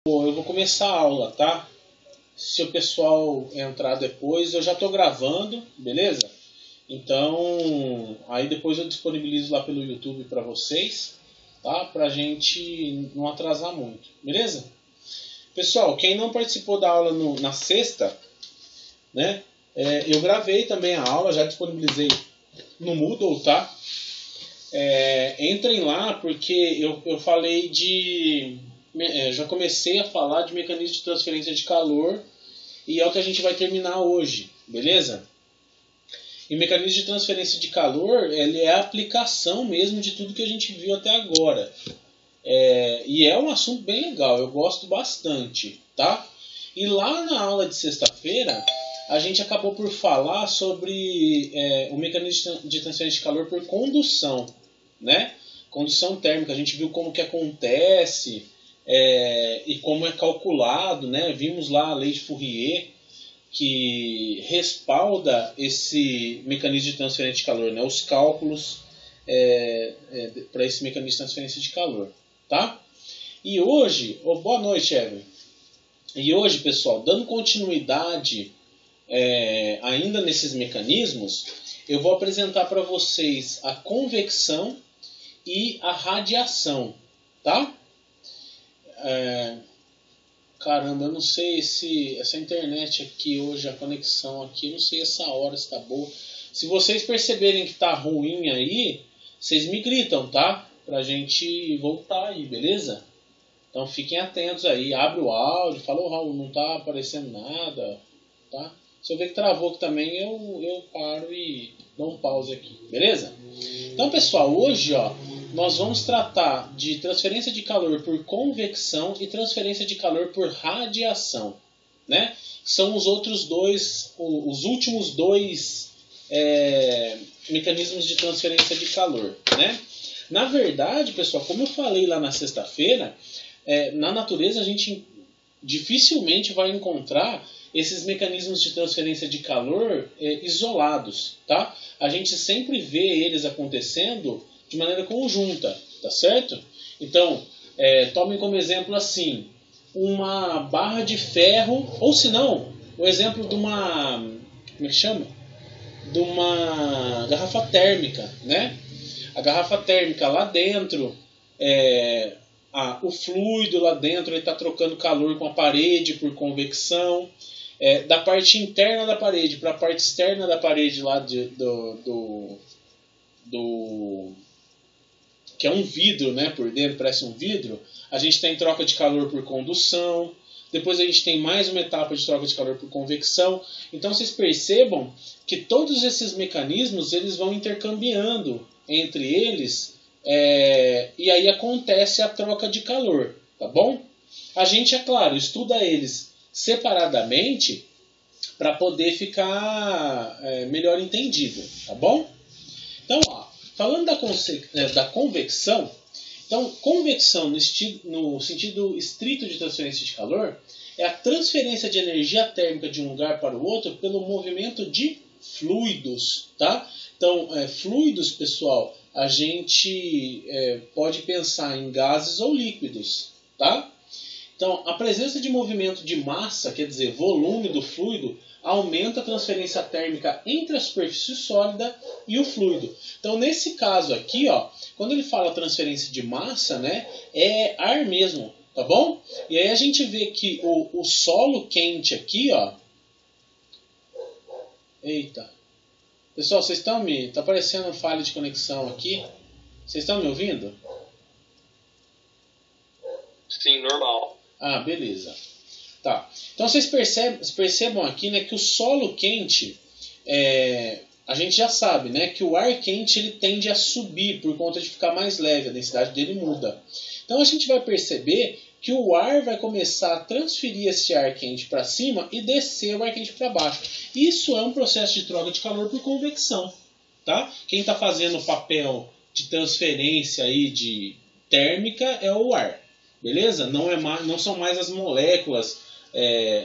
Eu vou começar a aula, tá? Se o pessoal entrar depois, eu já estou gravando, beleza? Então, aí depois eu disponibilizo lá pelo YouTube para vocês, tá? Pra gente não atrasar muito, beleza? Pessoal, quem não participou da aula na sexta, né? Eu gravei também a aula, já disponibilizei no Moodle, tá? Entrem lá porque eu falei já comecei a falar de mecanismo de transferência de calor e é o que a gente vai terminar hoje, beleza? E mecanismo de transferência de calor, ele é a aplicação mesmo de tudo que a gente viu até agora. E é um assunto bem legal, eu gosto bastante, tá? E lá na aula de sexta-feira, a gente acabou por falar sobre o mecanismo de transferência de calor por condução, né? Condução térmica, a gente viu como que acontece e como é calculado, né? Vimos lá a lei de Fourier, que respalda esse mecanismo de transferência de calor, né? Os cálculos para esse mecanismo de transferência de calor, tá? E hoje, boa noite, Evelyn. E hoje, pessoal, dando continuidade ainda nesses mecanismos, eu vou apresentar para vocês a convecção e a radiação, tá? Caramba, eu não sei se essa internet aqui hoje, a conexão aqui, não sei essa hora se tá boa. Se vocês perceberem que tá ruim aí, vocês me gritam, tá? Pra gente voltar aí, beleza? Então fiquem atentos aí, abre o áudio, fala, Raul, não tá aparecendo nada, tá? Se eu ver que travou aqui também, eu paro e dou um pause aqui, beleza? Então, pessoal, hoje nós vamos tratar de transferência de calor por convecção e transferência de calor por radiação, né? São os últimos dois mecanismos de transferência de calor, né? Na verdade, pessoal, como eu falei lá na sexta-feira, na natureza a gente dificilmente vai encontrar esses mecanismos de transferência de calor isolados, tá? A gente sempre vê eles acontecendo de maneira conjunta, tá certo? Então, tomem como exemplo assim, uma barra de ferro, ou se não, o exemplo de uma, como é que chama? De uma garrafa térmica, né? A garrafa térmica lá dentro, o fluido lá dentro está trocando calor com a parede por convecção. Da parte interna da parede para a parte externa da parede lá que é um vidro, né, por dentro parece um vidro, a gente tem troca de calor por condução, depois a gente tem mais uma etapa de troca de calor por convecção. Então vocês percebam que todos esses mecanismos eles vão intercambiando entre eles e aí acontece a troca de calor, tá bom? A gente, é claro, estuda eles separadamente para poder ficar melhor entendido, tá bom? Então, falando da convecção, então convecção no sentido estrito de transferência de calor é a transferência de energia térmica de um lugar para o outro pelo movimento de fluidos, tá? Então, fluidos, pessoal, a gente pode pensar em gases ou líquidos, tá? Então, a presença de movimento de massa, quer dizer, volume do fluido, aumenta a transferência térmica entre a superfície sólida e o fluido. Então, nesse caso aqui, quando ele fala transferência de massa, né, é ar mesmo, tá bom? E aí a gente vê que o solo quente aqui, eita. Pessoal, vocês estão tá aparecendo falha de conexão aqui? Vocês estão me ouvindo? Sim, normal. Ah, beleza. Tá. Então vocês percebam aqui, né, que o solo quente, a gente já sabe, né, que o ar quente ele tende a subir por conta de ficar mais leve, a densidade dele muda. Então a gente vai perceber que o ar vai começar a transferir esse ar quente para cima e descer o ar quente para baixo. Isso é um processo de troca de calor por convecção, tá? Quem está fazendo o papel de transferência aí de térmica é o ar. Beleza? Não são mais as moléculas,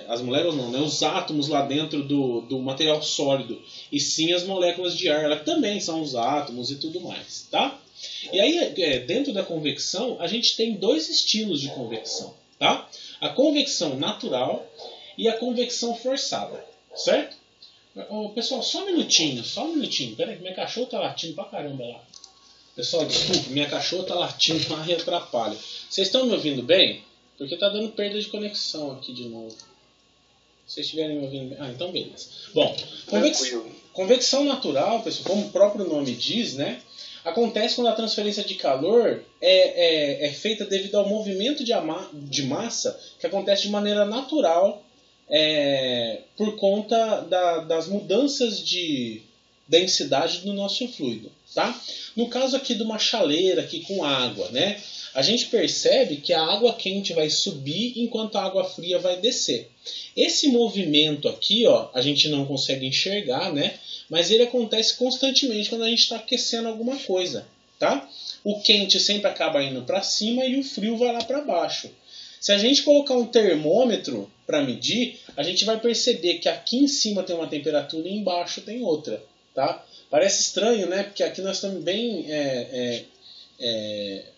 as moléculas não, né? Os átomos lá dentro do material sólido, e sim as moléculas de ar, elas também são os átomos e tudo mais, tá? E aí, dentro da convecção, a gente tem dois estilos de convecção, tá? a convecção natural e a convecção forçada, certo? Pessoal, só um minutinho. Peraí, que minha cachorra tá latindo pra caramba lá. Pessoal, desculpa, minha cachorra tá latindo lá e atrapalha. Vocês estão me ouvindo bem? Porque tá dando perda de conexão aqui de novo. Se vocês estiverem me ouvindo bem. Ah, então beleza. Bom, convecção natural, pessoal, como o próprio nome diz, né? Acontece quando a transferência de calor é feita devido ao movimento de massa que acontece de maneira natural por conta das mudanças de densidade do nosso fluido. Tá? No caso aqui de uma chaleira aqui com água, né? A gente percebe que a água quente vai subir enquanto a água fria vai descer. Esse movimento aqui, ó, a gente não consegue enxergar, né? Mas ele acontece constantemente quando a gente está aquecendo alguma coisa, tá? O quente sempre acaba indo para cima e o frio vai lá para baixo. Se a gente colocar um termômetro para medir, a gente vai perceber que aqui em cima tem uma temperatura e embaixo tem outra, tá? Parece estranho, né? Porque aqui nós estamos bem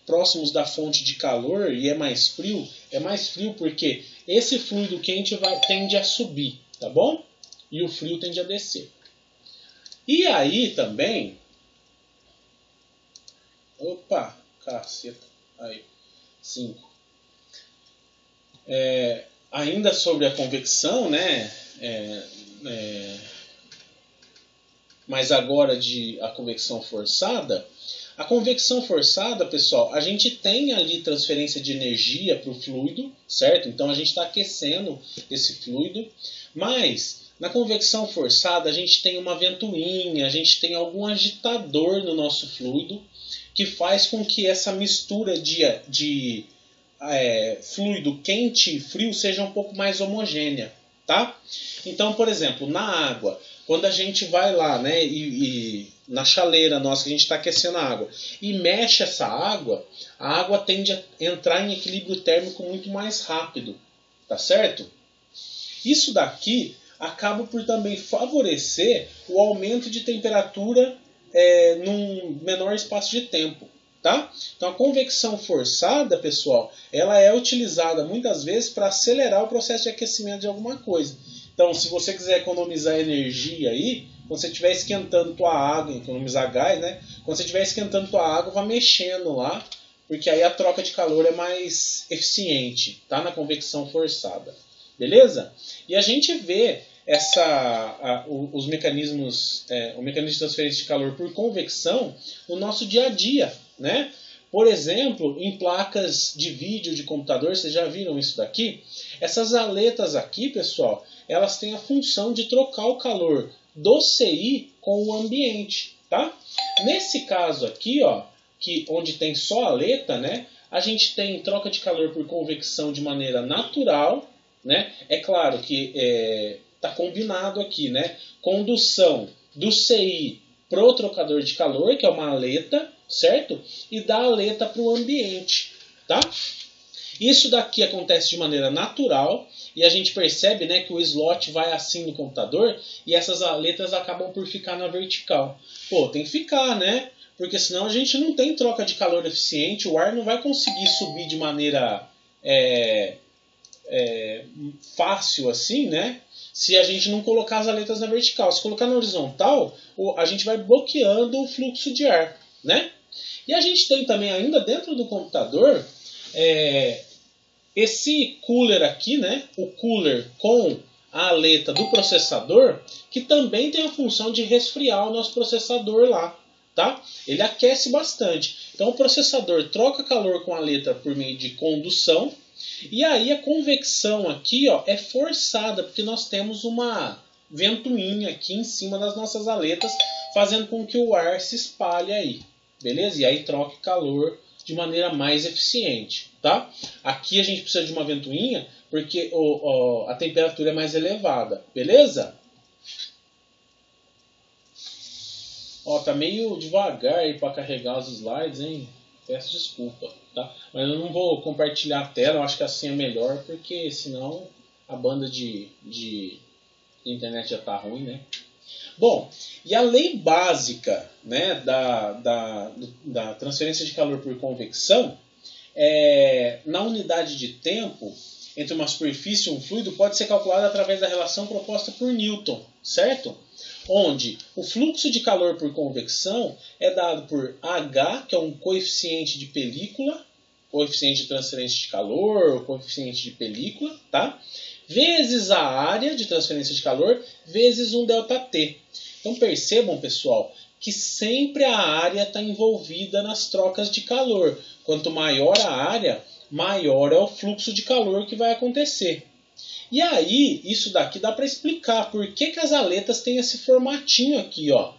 próximos da fonte de calor e é mais frio. É mais frio porque esse fluido quente tende a subir, tá bom? E o frio tende a descer. E aí também... Opa, caceta. Aí, 5. Ainda sobre a convecção, né? Mas agora a convecção forçada. A convecção forçada, pessoal, a gente tem ali transferência de energia para o fluido, certo? Então a gente está aquecendo esse fluido. Mas na convecção forçada a gente tem uma ventoinha, a gente tem algum agitador no nosso fluido que faz com que essa mistura de fluido quente e frio seja um pouco mais homogênea, tá? Então, por exemplo, na água, quando a gente vai lá, né, e na chaleira nossa que a gente está aquecendo a água e mexe essa água, a água tende a entrar em equilíbrio térmico muito mais rápido, tá certo? Isso daqui acaba por também favorecer o aumento de temperatura num menor espaço de tempo. Tá? Então a convecção forçada, pessoal, ela é utilizada muitas vezes para acelerar o processo de aquecimento de alguma coisa. Então, se você quiser economizar energia aí, quando você estiver esquentando tua água, economizar gás, né? Quando você estiver esquentando tua água, vá mexendo lá, porque aí a troca de calor é mais eficiente, tá? Na convecção forçada. Beleza? E a gente vê os mecanismos, o mecanismo de transferência de calor por convecção no nosso dia a dia, né? Por exemplo, em placas de vídeo de computador, vocês já viram isso daqui? Essas aletas aqui, pessoal, elas têm a função de trocar o calor do CI com o ambiente, tá? Nesse caso aqui, ó, onde tem só aleta, né? A gente tem troca de calor por convecção de maneira natural, né? É claro que está combinado aqui, né? Condução do CI para o trocador de calor, que é uma aleta, certo? E da aleta para o ambiente, tá? Isso daqui acontece de maneira natural e a gente percebe, né, que o slot vai assim no computador e essas aletas acabam por ficar na vertical. Pô, tem que ficar, né? Porque senão a gente não tem troca de calor eficiente, o ar não vai conseguir subir de maneira fácil assim, né? Se a gente não colocar as aletas na vertical. Se colocar na horizontal, a gente vai bloqueando o fluxo de ar, né? E a gente tem também ainda dentro do computador esse cooler aqui, né? O cooler com a aleta do processador, que também tem a função de resfriar o nosso processador lá, tá? Ele aquece bastante. Então o processador troca calor com a aleta por meio de condução. E aí a convecção aqui, ó, é forçada, porque nós temos uma ventoinha aqui em cima das nossas aletas, fazendo com que o ar se espalhe aí, beleza? E aí troque calor de maneira mais eficiente, tá? Aqui a gente precisa de uma ventoinha, porque a temperatura é mais elevada, beleza? Ó, tá meio devagar aí para carregar os slides, hein? Peço desculpa, tá? Mas eu não vou compartilhar a tela, eu acho que assim é melhor, porque senão a banda de internet já tá ruim, né? Bom, e a lei básica, né, da transferência de calor por convecção, na unidade de tempo, entre uma superfície e um fluido pode ser calculada através da relação proposta por Newton, certo? Onde o fluxo de calor por convecção é dado por H, que é um coeficiente de película, coeficiente de transferência de calor, ou coeficiente de película, tá? Vezes a área de transferência de calor, vezes um ΔT. Então percebam, pessoal, que sempre a área está envolvida nas trocas de calor. Quanto maior a área, maior é o fluxo de calor que vai acontecer. E aí, isso daqui dá para explicar por que as aletas têm esse formatinho aqui, ó.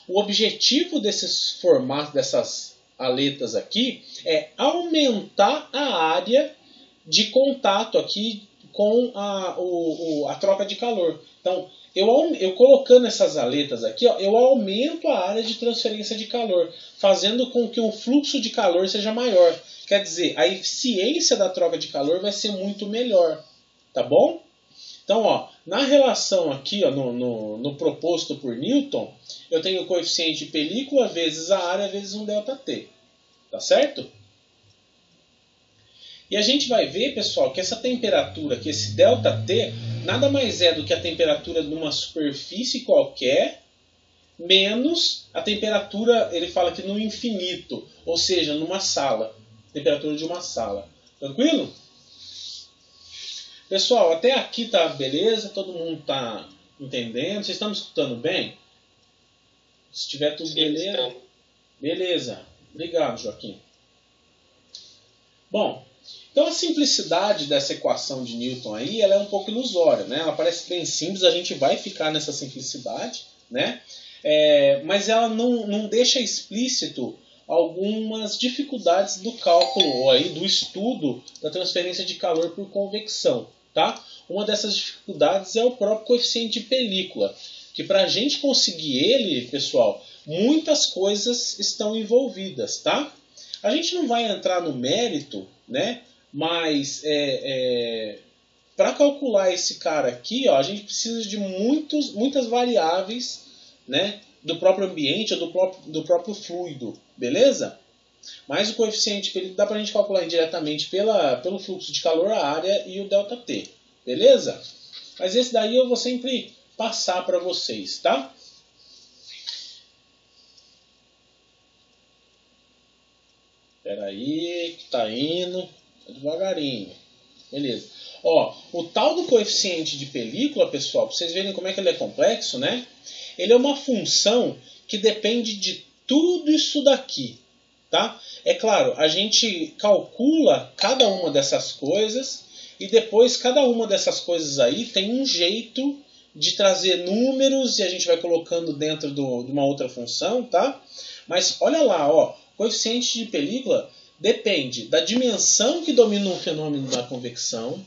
O objetivo desses formatos, dessas aletas aqui, é aumentar a área de contato aqui com a troca de calor. Então, eu colocando essas aletas aqui, ó, eu aumento a área de transferência de calor, fazendo com que o fluxo de calor seja maior. Quer dizer, a eficiência da troca de calor vai ser muito melhor. Tá bom? Então, ó, na relação aqui, ó, no proposto por Newton, eu tenho o coeficiente de película vezes a área vezes um ΔT. Tá certo? E a gente vai ver, pessoal, que essa temperatura aqui, esse ΔT, nada mais é do que a temperatura de uma superfície qualquer, menos a temperatura, ele fala aqui no infinito, ou seja, numa sala. Temperatura de uma sala. Tranquilo? Pessoal, até aqui tá beleza? Todo mundo tá entendendo? Vocês estão me escutando bem? Se tiver tudo beleza. Beleza. Obrigado, Joaquim. Bom, então a simplicidade dessa equação de Newton aí, ela é um pouco ilusória, né? Ela parece bem simples, a gente vai ficar nessa simplicidade, né? Mas ela não deixa explícito algumas dificuldades do cálculo, ou aí do estudo da transferência de calor por convecção, tá? Uma dessas dificuldades é o próprio coeficiente de película, que para a gente conseguir ele, pessoal, muitas coisas estão envolvidas, tá? A gente não vai entrar no mérito, né? Mas para calcular esse cara aqui, ó, a gente precisa de muitas variáveis, né? Do próprio ambiente ou do próprio fluido, beleza? Mas o coeficiente de película dá para a gente calcular indiretamente pelo fluxo de calor, a área e o ΔT, beleza? Mas esse daí eu vou sempre passar para vocês, tá? Espera aí, que tá indo, tá devagarinho, beleza? Ó, o tal do coeficiente de película, pessoal, para vocês verem como é que ele é complexo, né? Ele é uma função que depende de tudo isso daqui, tá? É claro, a gente calcula cada uma dessas coisas e depois cada uma dessas coisas aí tem um jeito de trazer números e a gente vai colocando dentro de uma outra função, tá? Mas olha lá, ó, coeficiente de película depende da dimensão que domina o fenômeno da convecção,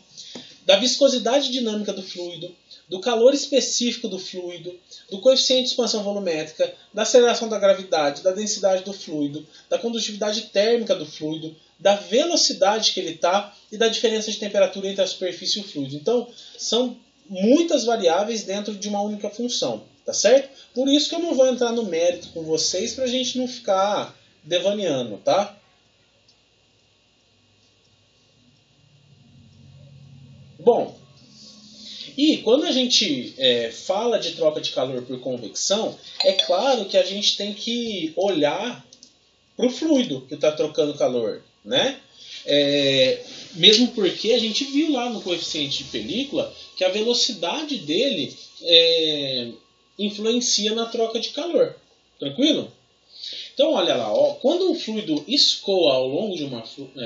da viscosidade dinâmica do fluido, do calor específico do fluido, do coeficiente de expansão volumétrica, da aceleração da gravidade, da densidade do fluido, da condutividade térmica do fluido, da velocidade que ele está e da diferença de temperatura entre a superfície e o fluido. Então, são muitas variáveis dentro de uma única função, tá certo? Por isso que eu não vou entrar no mérito com vocês para a gente não ficar devaneando, tá? Bom, e quando a gente fala de troca de calor por convecção, é claro que a gente tem que olhar para o fluido que está trocando calor, né? Mesmo porque a gente viu lá no coeficiente de película que a velocidade dele influencia na troca de calor. Tranquilo? Então, olha lá, ó, quando um fluido escoa ao longo de uma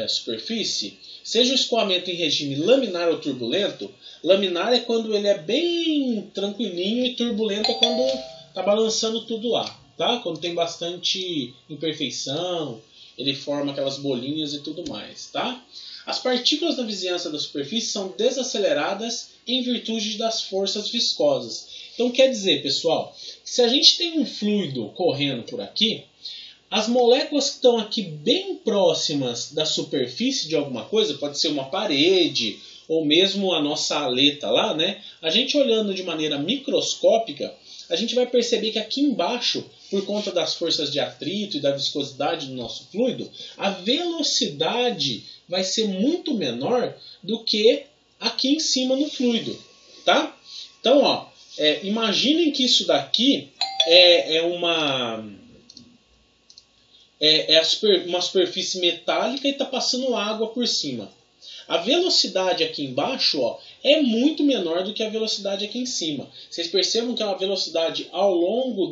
superfície, seja o escoamento em regime laminar ou turbulento, laminar é quando ele é bem tranquilinho e turbulento é quando está balançando tudo lá, tá? Quando tem bastante imperfeição, ele forma aquelas bolinhas e tudo mais, tá? As partículas na vizinhança da superfície são desaceleradas em virtude das forças viscosas. Então quer dizer, pessoal, que se a gente tem um fluido correndo por aqui, as moléculas que estão aqui bem próximas da superfície de alguma coisa, pode ser uma parede ou mesmo a nossa aleta lá, né? A gente olhando de maneira microscópica, a gente vai perceber que aqui embaixo, por conta das forças de atrito e da viscosidade do nosso fluido, a velocidade vai ser muito menor do que aqui em cima no fluido, tá? Então, ó, imaginem que isso daqui é uma superfície metálica e está passando água por cima. A velocidade aqui embaixo, ó, é muito menor do que a velocidade aqui em cima. Vocês percebam que a velocidade ao longo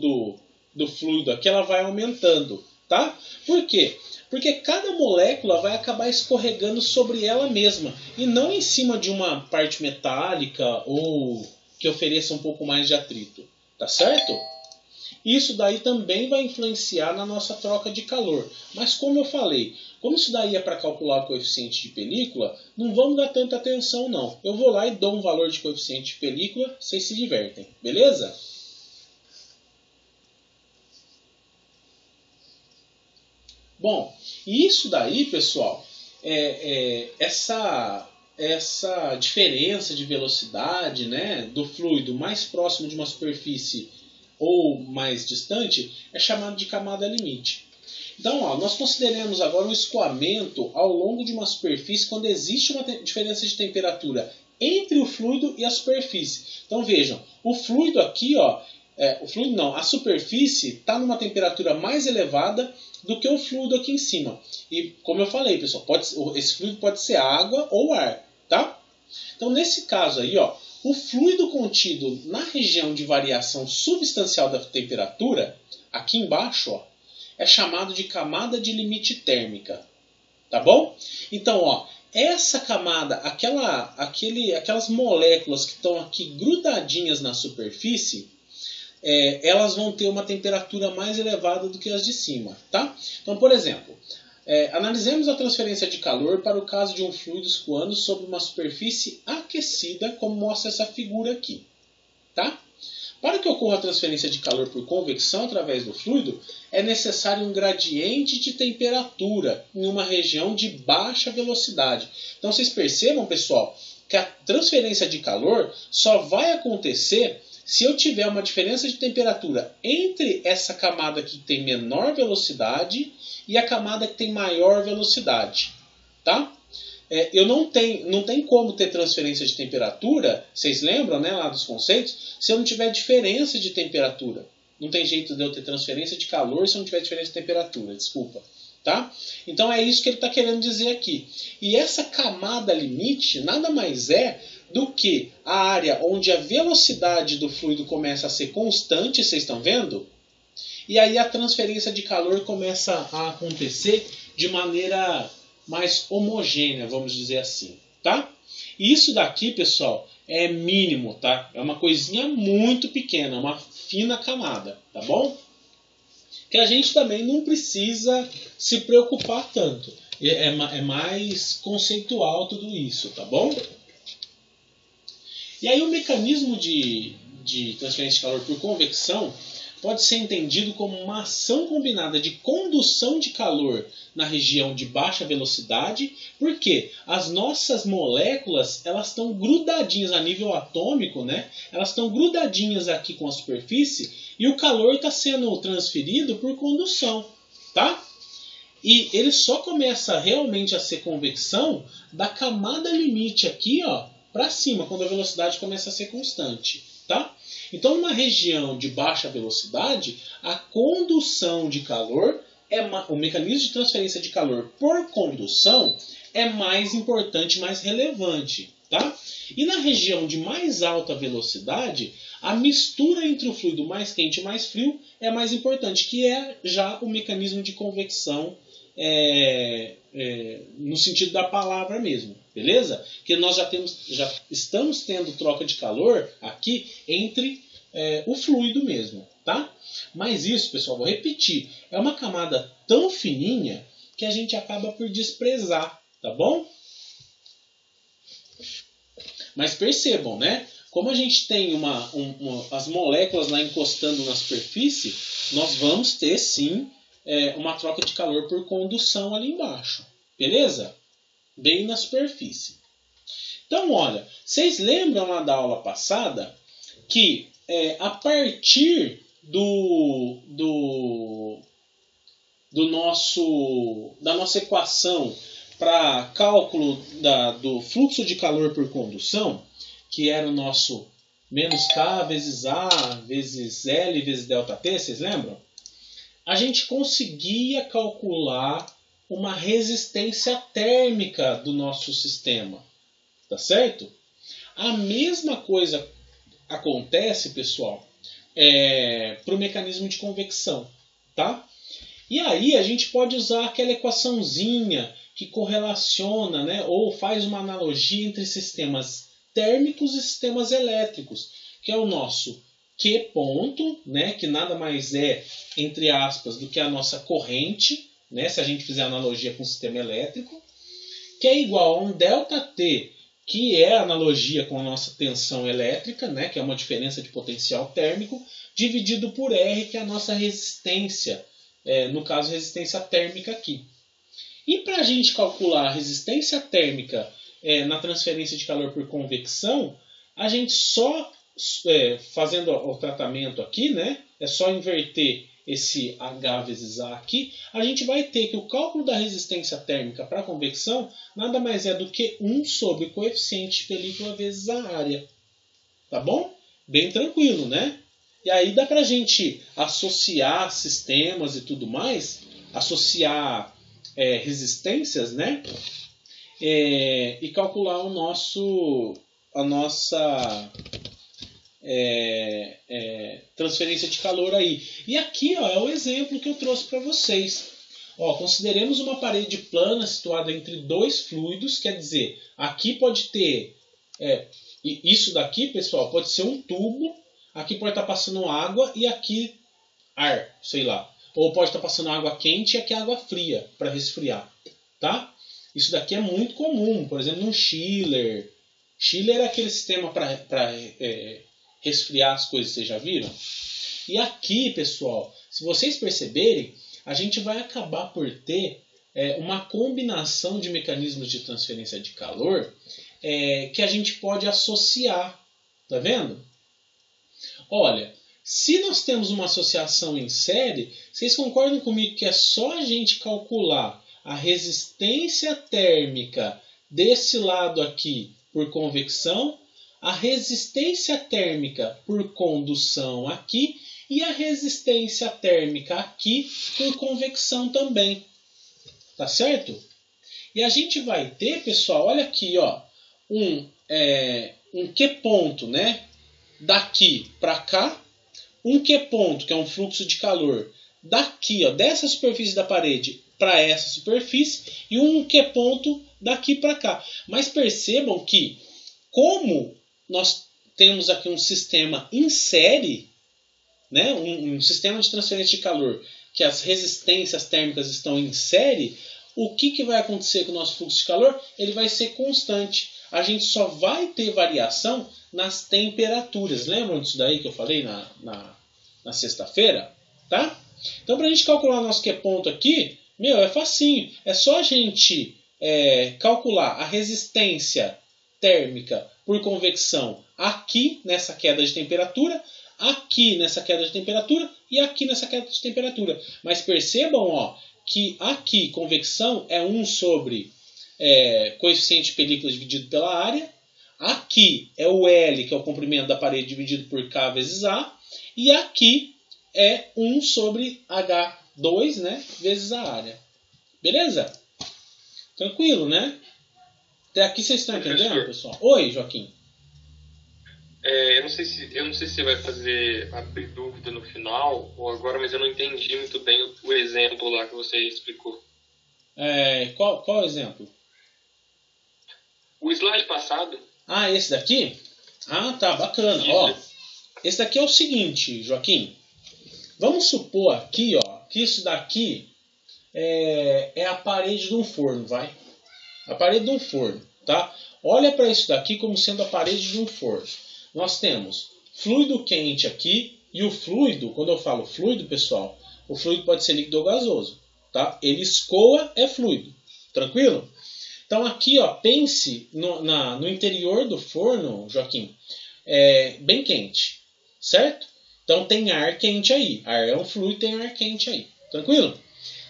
do fluido aqui ela vai aumentando, tá? Por quê? Porque cada molécula vai acabar escorregando sobre ela mesma e não em cima de uma parte metálica ou que ofereça um pouco mais de atrito, tá certo? Isso daí também vai influenciar na nossa troca de calor. Mas como eu falei, como isso daí é para calcular o coeficiente de película, não vamos dar tanta atenção não. Eu vou lá e dou um valor de coeficiente de película, vocês se divertem, beleza? Bom, isso daí, pessoal, essa diferença de velocidade, né, do fluido mais próximo de uma superfície ou mais distante é chamado de camada limite. Então, ó, nós consideramos agora o escoamento ao longo de uma superfície quando existe uma diferença de temperatura entre o fluido e a superfície. Então vejam, o fluido aqui, ó, a superfície está numa temperatura mais elevada do que o fluido aqui em cima. E como eu falei, pessoal, esse fluido pode ser água ou ar, tá? Então nesse caso aí, ó, o fluido contido na região de variação substancial da temperatura, aqui embaixo, ó, é chamado de camada de limite térmica. Tá bom? Então, ó, essa camada, aquelas moléculas que estão aqui grudadinhas na superfície, elas vão ter uma temperatura mais elevada do que as de cima. Tá? Então, por exemplo, analisemos a transferência de calor para o caso de um fluido escoando sobre uma superfície aquecida, como mostra essa figura aqui. Tá? Para que ocorra a transferência de calor por convecção através do fluido, é necessário um gradiente de temperatura em uma região de baixa velocidade. Então vocês percebam, pessoal, que a transferência de calor só vai acontecer se eu tiver uma diferença de temperatura entre essa camada que tem menor velocidade e a camada que tem maior velocidade. Tá? Não tem como ter transferência de temperatura, vocês lembram, né, lá dos conceitos, se eu não tiver diferença de temperatura. Não tem jeito de eu ter transferência de calor se eu não tiver diferença de temperatura, desculpa. Tá? Então é isso que ele está querendo dizer aqui. E essa camada limite nada mais é do que a área onde a velocidade do fluido começa a ser constante, vocês estão vendo? E aí a transferência de calor começa a acontecer de maneira mais homogênea, vamos dizer assim, tá? E isso daqui, pessoal, é mínimo, tá? É uma coisinha muito pequena, uma fina camada, tá bom? Que a gente também não precisa se preocupar tanto. É mais conceitual tudo isso, tá bom? E aí o mecanismo de transferência de calor por convecção pode ser entendido como uma ação combinada de condução de calor na região de baixa velocidade, porque as nossas moléculas elas estão grudadinhas a nível atômico, né? Elas estão grudadinhas aqui com a superfície e o calor está sendo transferido por condução, tá? E ele só começa realmente a ser convecção da camada limite aqui, ó, para cima, quando a velocidade começa a ser constante, tá? Então, numa região de baixa velocidade, a condução de calor, o mecanismo de transferência de calor por condução é mais importante, mais relevante. Tá? E na região de mais alta velocidade, a mistura entre o fluido mais quente e mais frio é mais importante, que é já o mecanismo de convecção no sentido da palavra mesmo. Beleza? Que nós já estamos tendo troca de calor aqui entre o fluido mesmo, tá? Mas isso, pessoal, vou repetir, é uma camada tão fininha que a gente acaba por desprezar, tá bom? Mas percebam, né? Como a gente tem as moléculas lá encostando na superfície, nós vamos ter sim uma troca de calor por condução ali embaixo, beleza? Bem na superfície. Então, olha, vocês lembram lá da aula passada que a partir da nossa equação para cálculo do fluxo de calor por condução, que era o nosso menos K vezes A vezes L vezes ΔT, vocês lembram? A gente conseguia calcular uma resistência térmica do nosso sistema, tá certo? A mesma coisa acontece, pessoal, para o mecanismo de convecção, tá? E aí a gente pode usar aquela equaçãozinha que correlaciona, né, ou faz uma analogia entre sistemas térmicos e sistemas elétricos, que é o nosso Q ponto, né, que nada mais é, entre aspas, do que a nossa corrente, né, se a gente fizer analogia com o sistema elétrico, que é igual a um ΔT, que é a analogia com a nossa tensão elétrica, né, que é uma diferença de potencial térmico, dividido por R, que é a nossa resistência, no caso resistência térmica aqui. E para a gente calcular a resistência térmica na transferência de calor por convecção, a gente só, fazendo o tratamento aqui, né, é só inverter esse H vezes A aqui, a gente vai ter que o cálculo da resistência térmica para convecção nada mais é do que 1 sobre o coeficiente de película vezes a área. Tá bom? Bem tranquilo, né? E aí dá para a gente associar sistemas e tudo mais, associar resistências, né? E calcular a nossa transferência de calor aí. E aqui, ó, é o exemplo que eu trouxe para vocês. Ó, consideremos uma parede plana situada entre dois fluidos, quer dizer, aqui pode ter isso daqui, pessoal, pode ser um tubo, aqui pode estar passando água e aqui ar, sei lá. Ou pode estar passando água quente e aqui água fria para resfriar, tá? Isso daqui é muito comum, por exemplo, no chiller. Chiller é aquele sistema para resfriar as coisas, vocês já viram? E aqui, pessoal, se vocês perceberem, a gente vai acabar por ter uma combinação de mecanismos de transferência de calor que a gente pode associar. Tá vendo? Olha, se nós temos uma associação em série, vocês concordam comigo que é só a gente calcular a resistência térmica desse lado aqui por convecção, a resistência térmica por condução aqui e a resistência térmica aqui por convecção também. Tá certo? E a gente vai ter, pessoal, olha aqui, ó, um Q ponto, né? Daqui para cá, um Q ponto, que é um fluxo de calor, daqui, ó, dessa superfície da parede para essa superfície, e um Q ponto daqui para cá. Mas percebam que, como nós temos aqui um sistema em série, né, um sistema de transferência de calor, que as resistências térmicas estão em série, o que vai acontecer com o nosso fluxo de calor? Ele vai ser constante. A gente só vai ter variação nas temperaturas. Lembram disso daí que eu falei na sexta-feira? Tá? Então, para a gente calcular o nosso Q ponto aqui, é facinho. É só a gente calcular a resistência térmica por convecção aqui nessa queda de temperatura, aqui nessa queda de temperatura e aqui nessa queda de temperatura. Mas percebam, ó, que aqui convecção é 1 sobre coeficiente de película dividido pela área. Aqui é o L, que é o comprimento da parede, dividido por K vezes A. E aqui é 1 sobre H2, né, vezes a área. Beleza? Tranquilo, né? Até aqui vocês estão entendendo, pessoal? Oi, Joaquim. Eu não sei se você vai abrir dúvida no final ou agora, mas eu não entendi muito bem o exemplo lá que você explicou. Qual exemplo? O slide passado. Ah, esse daqui? Ah, tá, bacana. Ó, esse daqui é o seguinte, Joaquim. Vamos supor aqui, ó, que isso daqui é a parede de um forno, vai? A parede de um forno, tá? Olha para isso daqui como sendo a parede de um forno. Nós temos fluido quente aqui e o fluido, quando eu falo fluido, pessoal, o fluido pode ser líquido ou gasoso, tá? Ele escoa, é fluido. Tranquilo? Então aqui, ó, pense no interior do forno, Joaquim, bem quente, certo? Então tem ar quente aí. Ar é um fluido, tem ar quente aí. Tranquilo?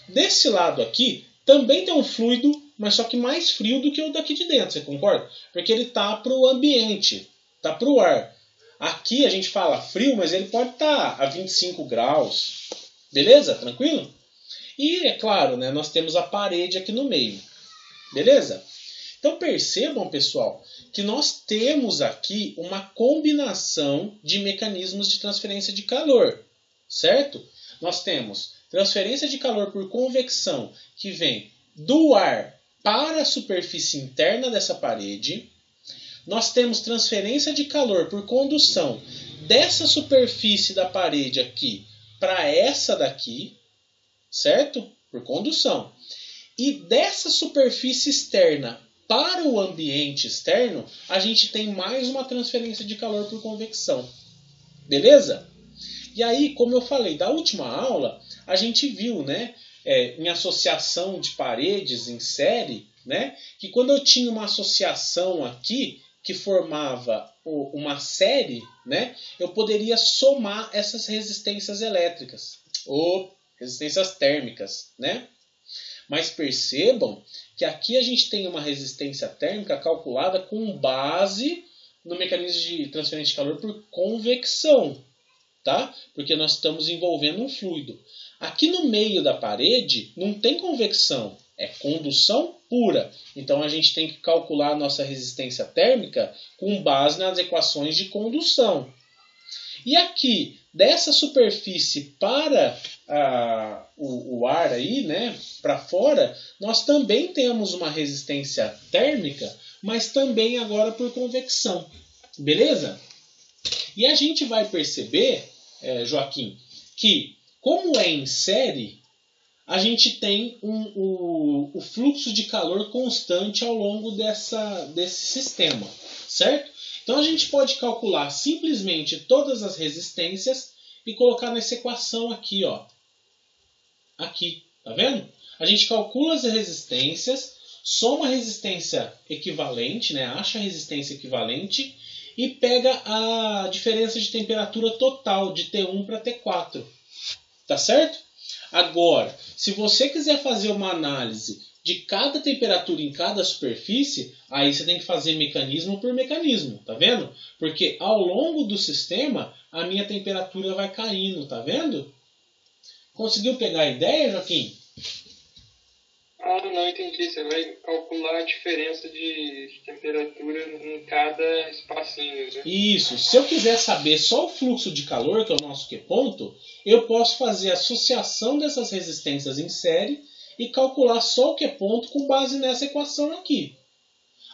Desse lado aqui, também tem um fluido mas só que mais frio do que o daqui de dentro, você concorda? Porque ele está para o ambiente, está para o ar. Aqui a gente fala frio, mas ele pode estar a 25 graus. Beleza? Tranquilo? E é claro, né, nós temos a parede aqui no meio. Beleza? Então percebam, pessoal, que nós temos aqui uma combinação de mecanismos de transferência de calor. Certo? Nós temos transferência de calor por convecção, que vem do ar para a superfície interna dessa parede. Nós temos transferência de calor por condução dessa superfície da parede aqui para essa daqui, certo? Por condução. E dessa superfície externa para o ambiente externo, a gente tem mais uma transferência de calor por convecção. Beleza? E aí, como eu falei, da última aula, a gente viu, né, em associação de paredes em série, né, que quando eu tinha uma associação aqui, que formava uma série, né, eu poderia somar essas resistências elétricas, ou resistências térmicas, né? Mas percebam que aqui a gente tem uma resistência térmica calculada com base no mecanismo de transferência de calor por convecção, tá? Porque nós estamos envolvendo um fluido. Aqui no meio da parede não tem convecção, é condução pura. Então a gente tem que calcular a nossa resistência térmica com base nas equações de condução. E aqui, dessa superfície para o ar aí, né, para fora, nós também temos uma resistência térmica, mas também agora por convecção. Beleza? E a gente vai perceber, Joaquim, que como é em série, a gente tem o fluxo de calor constante ao longo desse sistema, certo? Então a gente pode calcular simplesmente todas as resistências e colocar nessa equação aqui, ó. Aqui, tá vendo? A gente calcula as resistências, soma a resistência equivalente, né? Acha a resistência equivalente e pega a diferença de temperatura total de T1 para T4. Tá certo? Agora, se você quiser fazer uma análise de cada temperatura em cada superfície, aí você tem que fazer mecanismo por mecanismo, tá vendo? Porque ao longo do sistema, a minha temperatura vai caindo, tá vendo? Conseguiu pegar a ideia, Joaquim? Ah, não entendi. Você vai calcular a diferença de temperatura em cada espacinho, né? Isso. Se eu quiser saber só o fluxo de calor, que é o nosso Q-ponto, eu posso fazer a associação dessas resistências em série e calcular só o Q-ponto com base nessa equação aqui.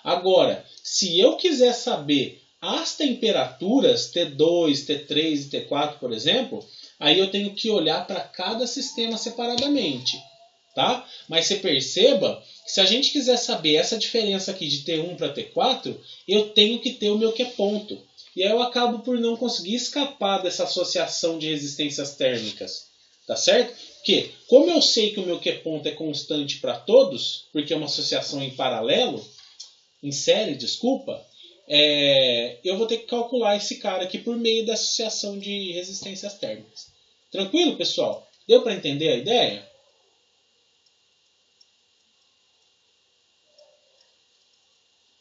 Agora, se eu quiser saber as temperaturas T2, T3 e T4, por exemplo, aí eu tenho que olhar para cada sistema separadamente. Tá? Mas você perceba que se a gente quiser saber essa diferença aqui de T1 para T4, eu tenho que ter o meu Q-ponto. E aí eu acabo por não conseguir escapar dessa associação de resistências térmicas. Tá certo? Porque, como eu sei que o meu Q-ponto é constante para todos, porque é uma associação em paralelo, em série, desculpa, eu vou ter que calcular esse cara aqui por meio da associação de resistências térmicas. Tranquilo, pessoal? Deu para entender a ideia?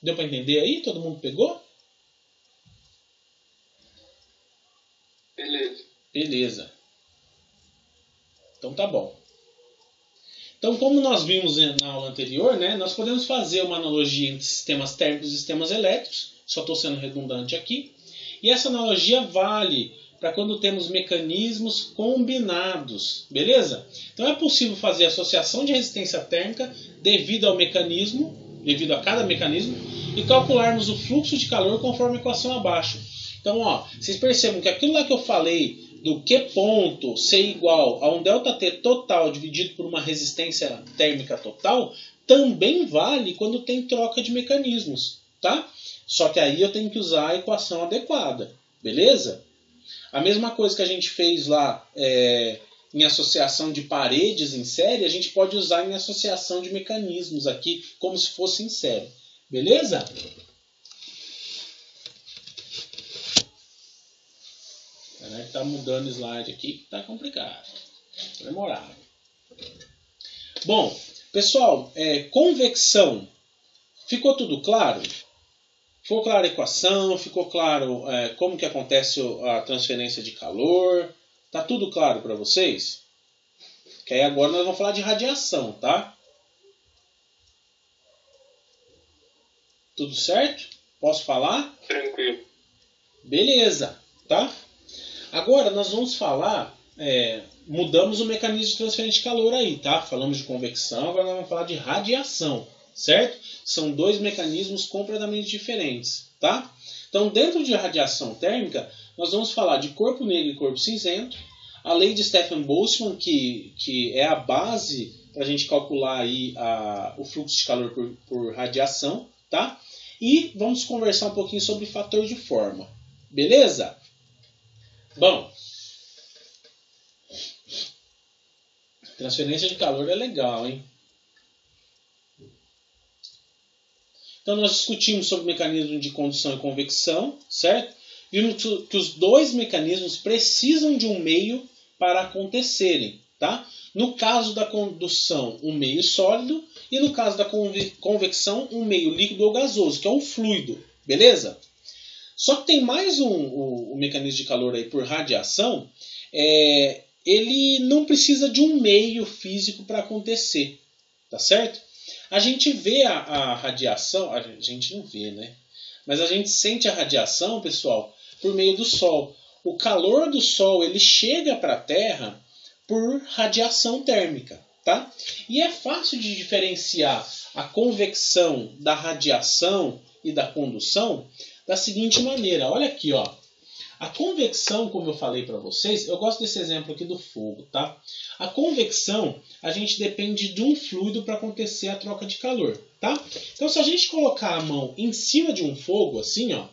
Deu para entender aí? Todo mundo pegou? Beleza. Beleza. Então tá bom. Então, como nós vimos na aula anterior, né, nós podemos fazer uma analogia entre sistemas térmicos e sistemas elétricos. Só estou sendo redundante aqui. E essa analogia vale para quando temos mecanismos combinados. Beleza? Então é possível fazer associação de resistência térmica devido ao mecanismo, devido a cada mecanismo, e calcularmos o fluxo de calor conforme a equação abaixo. Então, ó, vocês percebam que aquilo lá que eu falei do Q ponto ser igual a um ΔT total dividido por uma resistência térmica total, também vale quando tem troca de mecanismos, tá? Só que aí eu tenho que usar a equação adequada, beleza? A mesma coisa que a gente fez lá em associação de paredes em série, a gente pode usar em associação de mecanismos aqui, como se fosse em série. Beleza? Peraí que tá mudando o slide aqui, que tá complicado. Demorado. Bom, Pessoal, convecção. Ficou tudo claro? Ficou clara a equação? Ficou claro como que acontece a transferência de calor? Tá tudo claro para vocês? Que aí agora nós vamos falar de radiação, tá? Tudo certo? Posso falar? Tranquilo. Beleza, tá? Agora nós vamos falar, mudamos o mecanismo de transferência de calor aí, tá? Falamos de convecção, agora nós vamos falar de radiação, certo? São dois mecanismos completamente diferentes, tá? Então, dentro de radiação térmica, nós vamos falar de corpo negro e corpo cinzento, a lei de Stefan Boltzmann, que é a base para a gente calcular aí o fluxo de calor por radiação, tá? E vamos conversar um pouquinho sobre fator de forma, beleza? Bom, transferência de calor é legal, hein? Então nós discutimos sobre o mecanismo de condução e convecção, certo? Vimos que os dois mecanismos precisam de um meio para acontecerem, tá? No caso da condução, um meio sólido, e no caso da convecção, um meio líquido ou gasoso, que é um fluido, beleza? Só que tem mais um mecanismo de calor aí por radiação, ele não precisa de um meio físico para acontecer, tá certo? A gente vê a radiação, a gente não vê, né? Mas a gente sente a radiação, pessoal, por meio do Sol. O calor do Sol ele chega para a Terra por radiação térmica, tá? E é fácil de diferenciar a convecção da radiação e da condução da seguinte maneira. Olha aqui, ó. A convecção, como eu falei para vocês, eu gosto desse exemplo aqui do fogo, tá? A convecção, a gente depende de um fluido para acontecer a troca de calor, tá? Então, se a gente colocar a mão em cima de um fogo, assim, ó,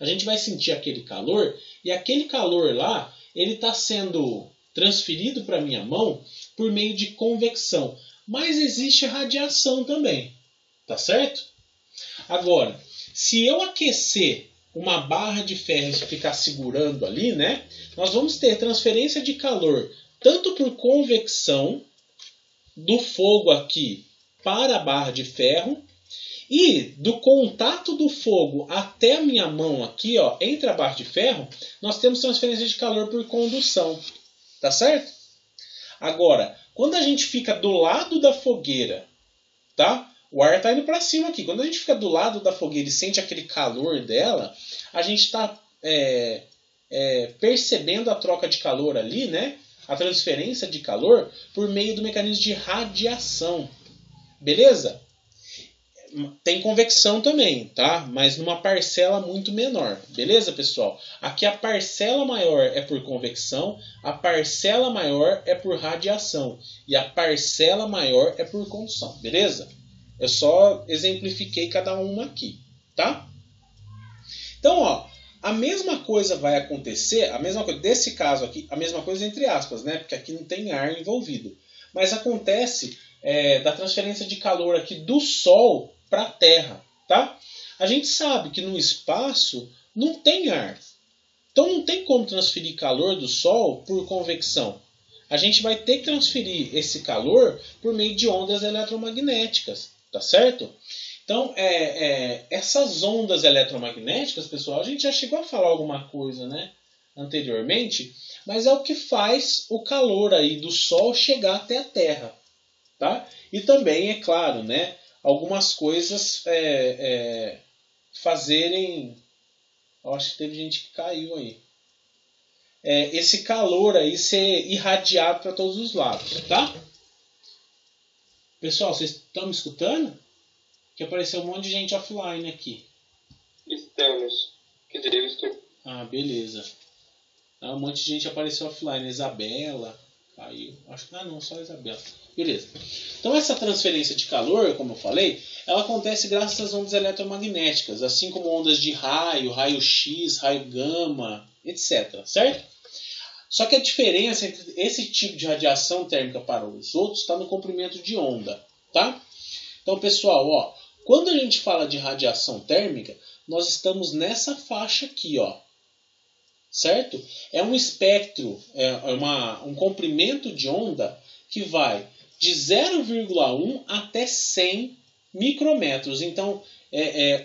a gente vai sentir aquele calor, e aquele calor lá, ele está sendo transferido para a minha mão por meio de convecção. Mas existe radiação também, tá certo? Agora, se eu aquecer uma barra de ferro e ficar segurando ali, né? Nós vamos ter transferência de calor tanto por convecção do fogo aqui para a barra de ferro e do contato do fogo até a minha mão aqui, ó, entre a barra de ferro, nós temos transferência de calor por condução, tá certo? Agora, quando a gente fica do lado da fogueira, tá? O ar está indo para cima aqui. Quando a gente fica do lado da fogueira e sente aquele calor dela, a gente está percebendo a troca de calor ali, né? A transferência de calor por meio do mecanismo de radiação. Beleza? Tem convecção também, tá? Mas numa parcela muito menor. Beleza, pessoal? Aqui a parcela maior é por convecção, a parcela maior é por radiação e a parcela maior é por condução. Beleza? Eu só exemplifiquei cada uma aqui, tá? Então, ó, a mesma coisa vai acontecer, a mesma coisa desse caso aqui, a mesma coisa entre aspas, né? Porque aqui não tem ar envolvido. Mas acontece da transferência de calor aqui do Sol para a Terra, tá? A gente sabe que no espaço não tem ar. Então não tem como transferir calor do Sol por convecção. A gente vai ter que transferir esse calor por meio de ondas eletromagnéticas. Tá certo? Então, essas ondas eletromagnéticas, pessoal, a gente já chegou a falar alguma coisa, né, anteriormente, mas é o que faz o calor aí do Sol chegar até a Terra, tá? E também, é claro, né, algumas coisas fazerem... Eu acho que teve gente que caiu aí. Esse calor aí ser irradiado para todos os lados, tá? Pessoal, vocês estão me escutando? Que apareceu um monte de gente offline aqui. Estamos. Quer dizer, eu estou. Ah, beleza. Um monte de gente apareceu offline. Isabela caiu. Acho que não, só a Isabela. Beleza. Então essa transferência de calor, como eu falei, ela acontece graças às ondas eletromagnéticas, assim como ondas de raio, raio-x, raio gama, etc. Certo? Só que a diferença entre esse tipo de radiação térmica para os outros está no comprimento de onda, tá? Então, pessoal, ó, quando a gente fala de radiação térmica, nós estamos nessa faixa aqui, ó, certo? É um espectro, um comprimento de onda que vai de 0,1 até 100 micrômetros. Então,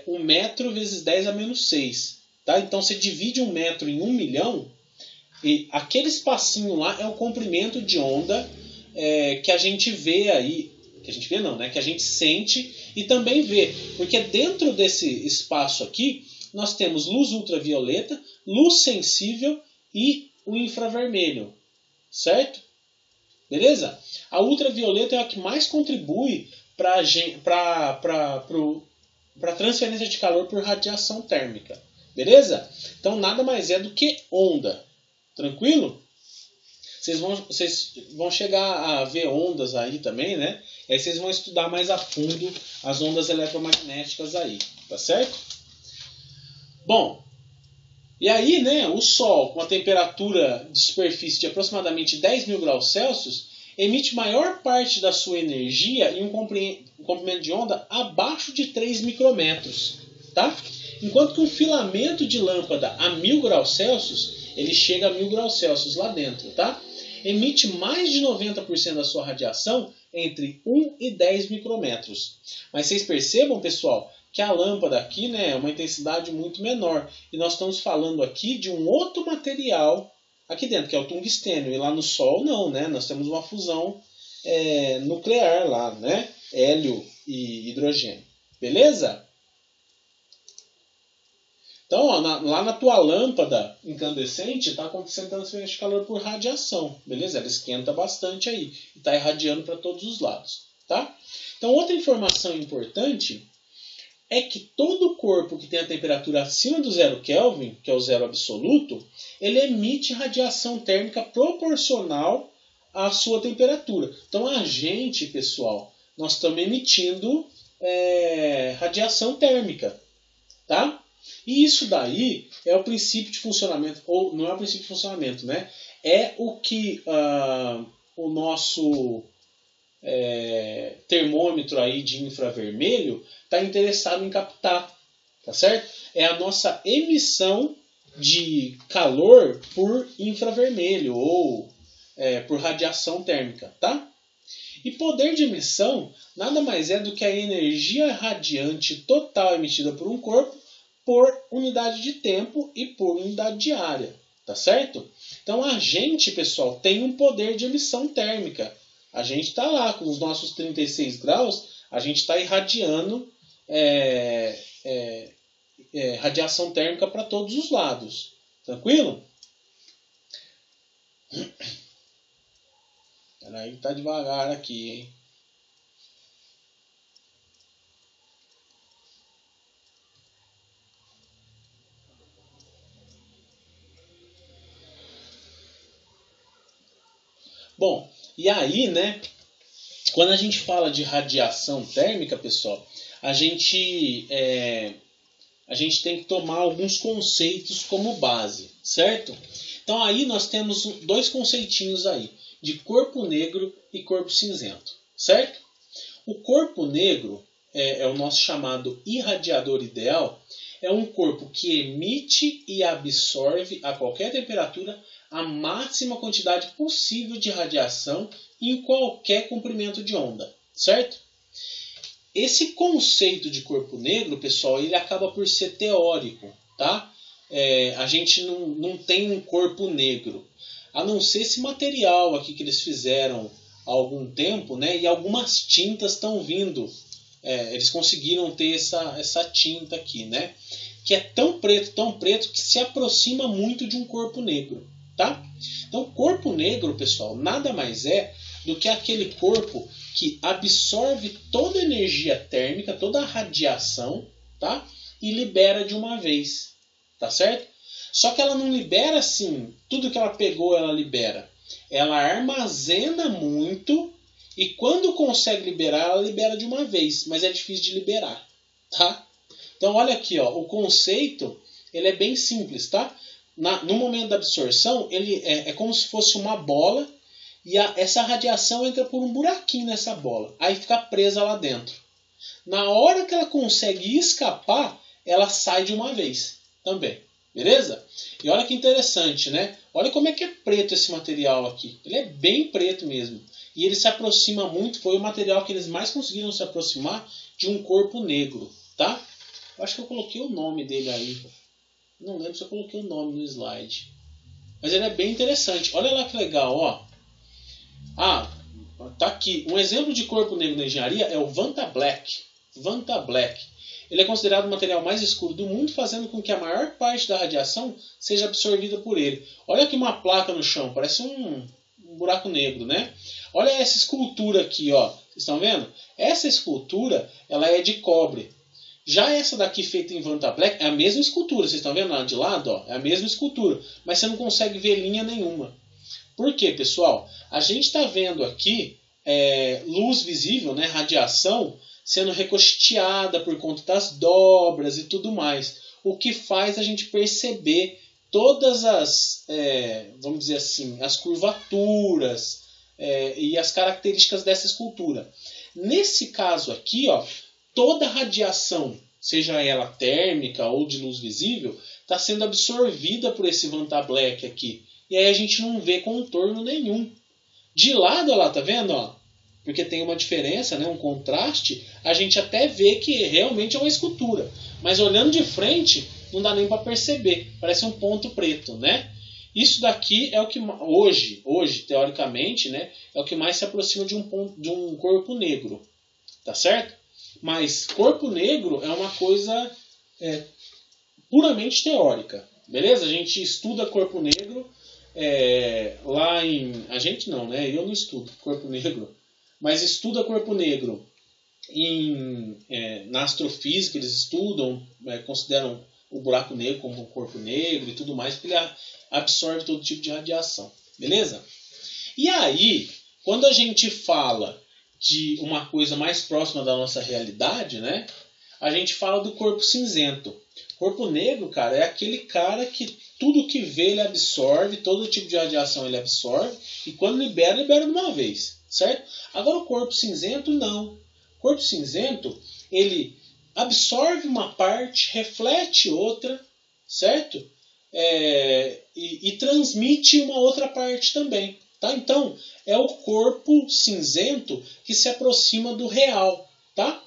1 metro vezes 10 a menos 6. Tá? Então, você divide 1 metro em 1 milhão, e aquele espacinho lá é o comprimento de onda que a gente vê aí. Que a gente vê não, né? Que a gente sente e também vê. Porque dentro desse espaço aqui, nós temos luz ultravioleta, luz sensível e o infravermelho. Certo? Beleza? A ultravioleta é a que mais contribui para a transferência de calor por radiação térmica. Beleza? Então nada mais é do que onda. Tranquilo? Vocês vão chegar a ver ondas aí também, né? E aí vocês vão estudar mais a fundo as ondas eletromagnéticas aí, tá certo? Bom, e aí, né, o Sol, com a temperatura de superfície de aproximadamente 10 mil graus Celsius, emite maior parte da sua energia em um comprimento de onda abaixo de 3 micrômetros, tá? Enquanto que um filamento de lâmpada a 1000 graus Celsius, ele chega a 1000 graus Celsius lá dentro, tá? Emite mais de 90% da sua radiação entre 1 e 10 micrômetros. Mas vocês percebam, pessoal, que a lâmpada aqui, né, é uma intensidade muito menor. E nós estamos falando aqui de um outro material aqui dentro, que é o tungstênio. E lá no Sol não, né? Nós temos uma fusão nuclear lá, né? Hélio e hidrogênio. Beleza? Então, ó, lá na tua lâmpada incandescente está acontecendo transferência de calor por radiação. Beleza? Ela esquenta bastante aí. E está irradiando para todos os lados. Tá? Então, outra informação importante é que todo corpo que tem a temperatura acima do 0 Kelvin, que é o zero absoluto, ele emite radiação térmica proporcional à sua temperatura. Então, a gente, pessoal, nós estamos emitindo radiação térmica. Tá? E isso daí é o princípio de funcionamento, ou não é o princípio de funcionamento, né? É o que o nosso termômetro aí de infravermelho está interessado em captar, tá certo? É a nossa emissão de calor por infravermelho ou por radiação térmica, tá? E poder de emissão nada mais é do que a energia radiante total emitida por um corpo por unidade de tempo e por unidade de área, tá certo? Então a gente, pessoal, tem um poder de emissão térmica. A gente está lá com os nossos 36 graus, a gente está irradiando radiação térmica para todos os lados. Tranquilo? Peraí, tá devagar aqui, hein? Bom, e aí, né, quando a gente fala de radiação térmica, pessoal, a gente tem que tomar alguns conceitos como base, certo? Então aí nós temos dois conceitinhos aí, de corpo negro e corpo cinzento, certo? O corpo negro é o nosso chamado irradiador ideal, é um corpo que emite e absorve a qualquer temperatura a máxima quantidade possível de radiação em qualquer comprimento de onda, certo? Esse conceito de corpo negro, pessoal, ele acaba por ser teórico, tá? A gente não tem um corpo negro, a não ser esse material aqui que eles fizeram há algum tempo, né? E algumas tintas estão vindo. Eles conseguiram ter essa tinta aqui, né? Que é tão preto, que se aproxima muito de um corpo negro. Tá? Então, corpo negro, pessoal, nada mais é do que aquele corpo que absorve toda a energia térmica, toda a radiação, tá? E libera de uma vez, tá certo? Só que ela não libera assim, tudo que ela pegou ela libera. Ela armazena muito e quando consegue liberar, ela libera de uma vez, mas é difícil de liberar, tá? Então, olha aqui, ó, o conceito ele é bem simples, tá? No momento da absorção, ele é como se fosse uma bola e essa radiação entra por um buraquinho nessa bola. Aí fica presa lá dentro. Na hora que ela consegue escapar, ela sai de uma vez também. Beleza? E olha que interessante, né? Olha como é que é preto esse material aqui. Ele é bem preto mesmo. E ele se aproxima muito, foi o material que eles mais conseguiram se aproximar de um corpo negro, tá? Eu acho que eu coloquei o nome dele aí. Não lembro se eu coloquei o nome no slide. Mas ele é bem interessante. Olha lá que legal, ó. Ah, tá aqui. Um exemplo de corpo negro na engenharia é o Vanta Black. Vanta Black. Ele é considerado o material mais escuro do mundo, fazendo com que a maior parte da radiação seja absorvida por ele. Olha aqui uma placa no chão, parece um buraco negro, né? Olha essa escultura aqui, ó. Vocês estão vendo? Essa escultura, ela é de cobre. Já essa daqui feita em Vanta Black é a mesma escultura. Vocês estão vendo lá de lado? Ó, é a mesma escultura. Mas você não consegue ver linha nenhuma. Por quê, pessoal? A gente está vendo aqui luz visível, né, radiação, sendo recosteada por conta das dobras e tudo mais. O que faz a gente perceber todas as, vamos dizer assim, as curvaturas e as características dessa escultura. Nesse caso aqui, ó, toda a radiação, seja ela térmica ou de luz visível, está sendo absorvida por esse Vanta Black aqui. E aí a gente não vê contorno nenhum. De lado, olha lá, tá vendo? Ó? Porque tem uma diferença, né, um contraste, a gente até vê que realmente é uma escultura. Mas olhando de frente, não dá nem para perceber. Parece um ponto preto, né? Isso daqui é o que hoje teoricamente, né, é o que mais se aproxima de um corpo negro. Tá certo? Mas corpo negro é uma coisa puramente teórica. Beleza? A gente estuda corpo negro lá em... A gente não, né? Eu não estudo corpo negro. Mas estuda corpo negro na astrofísica. Eles estudam, consideram o buraco negro como um corpo negro e tudo mais, porque ele absorve todo tipo de radiação. Beleza? E aí, quando a gente fala de uma coisa mais próxima da nossa realidade, né? A gente fala do corpo cinzento. Corpo negro, cara, é aquele cara que tudo que vê ele absorve, todo tipo de radiação ele absorve, e quando libera de uma vez, certo? Agora o corpo cinzento, não. O corpo cinzento, ele absorve uma parte, reflete outra, certo? E transmite uma outra parte também. Tá? Então, é o corpo cinzento que se aproxima do real. Tá?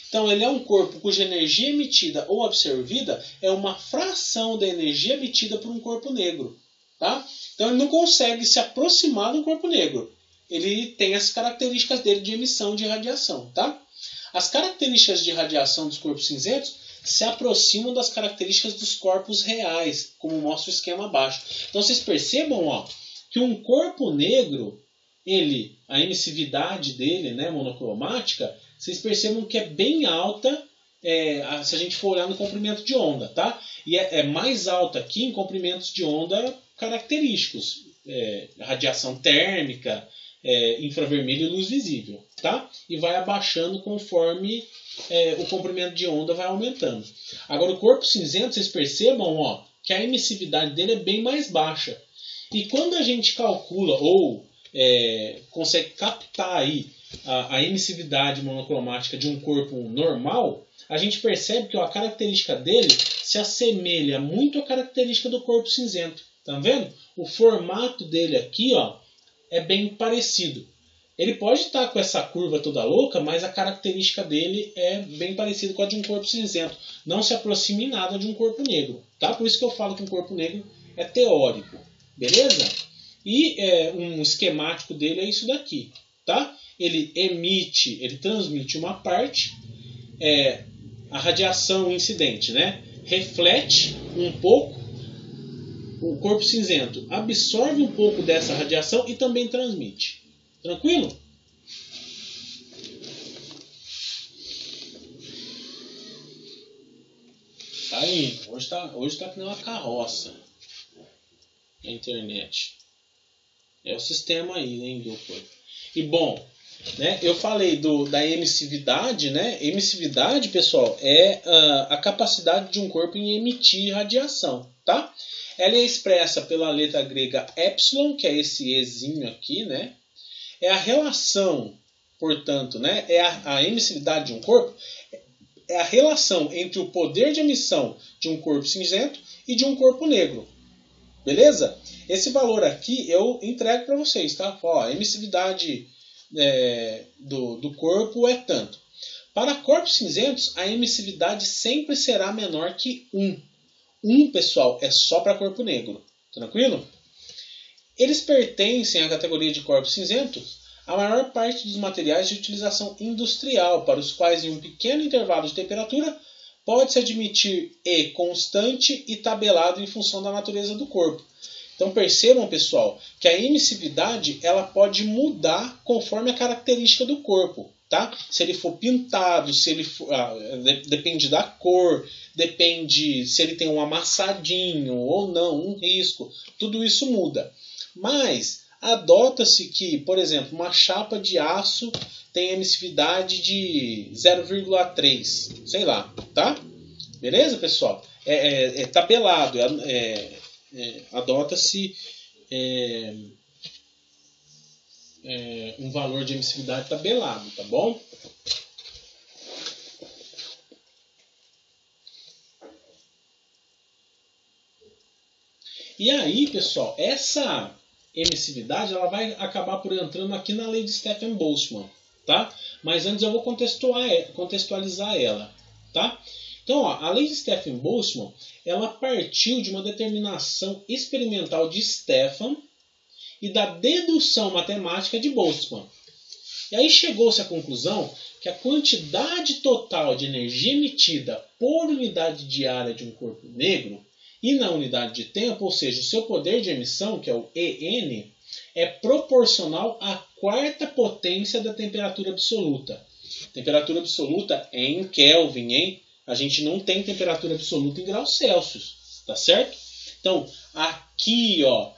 Então, ele é um corpo cuja energia emitida ou absorvida é uma fração da energia emitida por um corpo negro. Tá? Então, ele não consegue se aproximar do corpo negro. Ele tem as características dele de emissão de radiação. Tá? As características de radiação dos corpos cinzentos se aproximam das características dos corpos reais, como mostra o esquema abaixo. Então, vocês percebam, ó, que um corpo negro, a emissividade dele, né, monocromática, vocês percebam que é bem alta se a gente for olhar no comprimento de onda, tá? E é mais alta aqui em comprimentos de onda característicos, radiação térmica, infravermelho e luz visível, tá? E vai abaixando conforme o comprimento de onda vai aumentando. Agora o corpo cinzento, vocês percebam, ó, que a emissividade dele é bem mais baixa. E quando a gente calcula ou consegue captar aí a emissividade monocromática de um corpo normal, a gente percebe que a característica dele se assemelha muito à característica do corpo cinzento. Tá vendo? O formato dele aqui, ó, é bem parecido. Ele pode estar com essa curva toda louca, mas a característica dele é bem parecida com a de um corpo cinzento. Não se aproxima em nada de um corpo negro. Tá? Por isso que eu falo que um corpo negro é teórico. Beleza? E um esquemático dele é isso daqui. Tá? Ele transmite uma parte, a radiação incidente, né? Reflete um pouco, o corpo cinzento absorve um pouco dessa radiação e também transmite. Tranquilo? Tá indo. Hoje tá que nem uma carroça na internet. É o sistema aí, né, Indiofor? E bom, né, eu falei da emissividade, né? Emissividade, pessoal, é a capacidade de um corpo em emitir radiação, tá? Ela é expressa pela letra grega epsilon, que é esse ezinho aqui, né? É a relação, portanto, né? A emissividade de um corpo é a relação entre o poder de emissão de um corpo cinzento e de um corpo negro. Beleza? Esse valor aqui eu entrego para vocês, tá? Ó, a emissividade do corpo é tanto. Para corpos cinzentos, a emissividade sempre será menor que 1. 1, pessoal, é só para corpo negro. Tranquilo? Eles pertencem à categoria de corpos cinzentos a maior parte dos materiais de utilização industrial, para os quais, em um pequeno intervalo de temperatura, pode-se admitir E constante e tabelado em função da natureza do corpo. Então percebam, pessoal, que a emissividade ela pode mudar conforme a característica do corpo. Tá? Se ele for pintado, se ele for, depende da cor, depende se ele tem um amassadinho ou não, um risco, tudo isso muda. Mas adota-se que, por exemplo, uma chapa de aço tem emissividade de 0,3, sei lá, tá? Beleza, pessoal? É tabelado, adota-se um valor de emissividade tabelado, tá bom? E aí, pessoal, essa emissividade ela vai acabar por entrando aqui na lei de Stefan Boltzmann, tá? Mas antes eu vou contextualizar ela, tá? Então, ó, a lei de Stefan Boltzmann ela partiu de uma determinação experimental de Stefan e da dedução matemática de Boltzmann. E aí chegou-se à conclusão que a quantidade total de energia emitida por unidade diária de um corpo negro e na unidade de tempo, ou seja, o seu poder de emissão, que é o EN, é proporcional à quarta potência da temperatura absoluta. Temperatura absoluta é em Kelvin, hein? A gente não tem temperatura absoluta em graus Celsius, tá certo? Então, aqui, ó,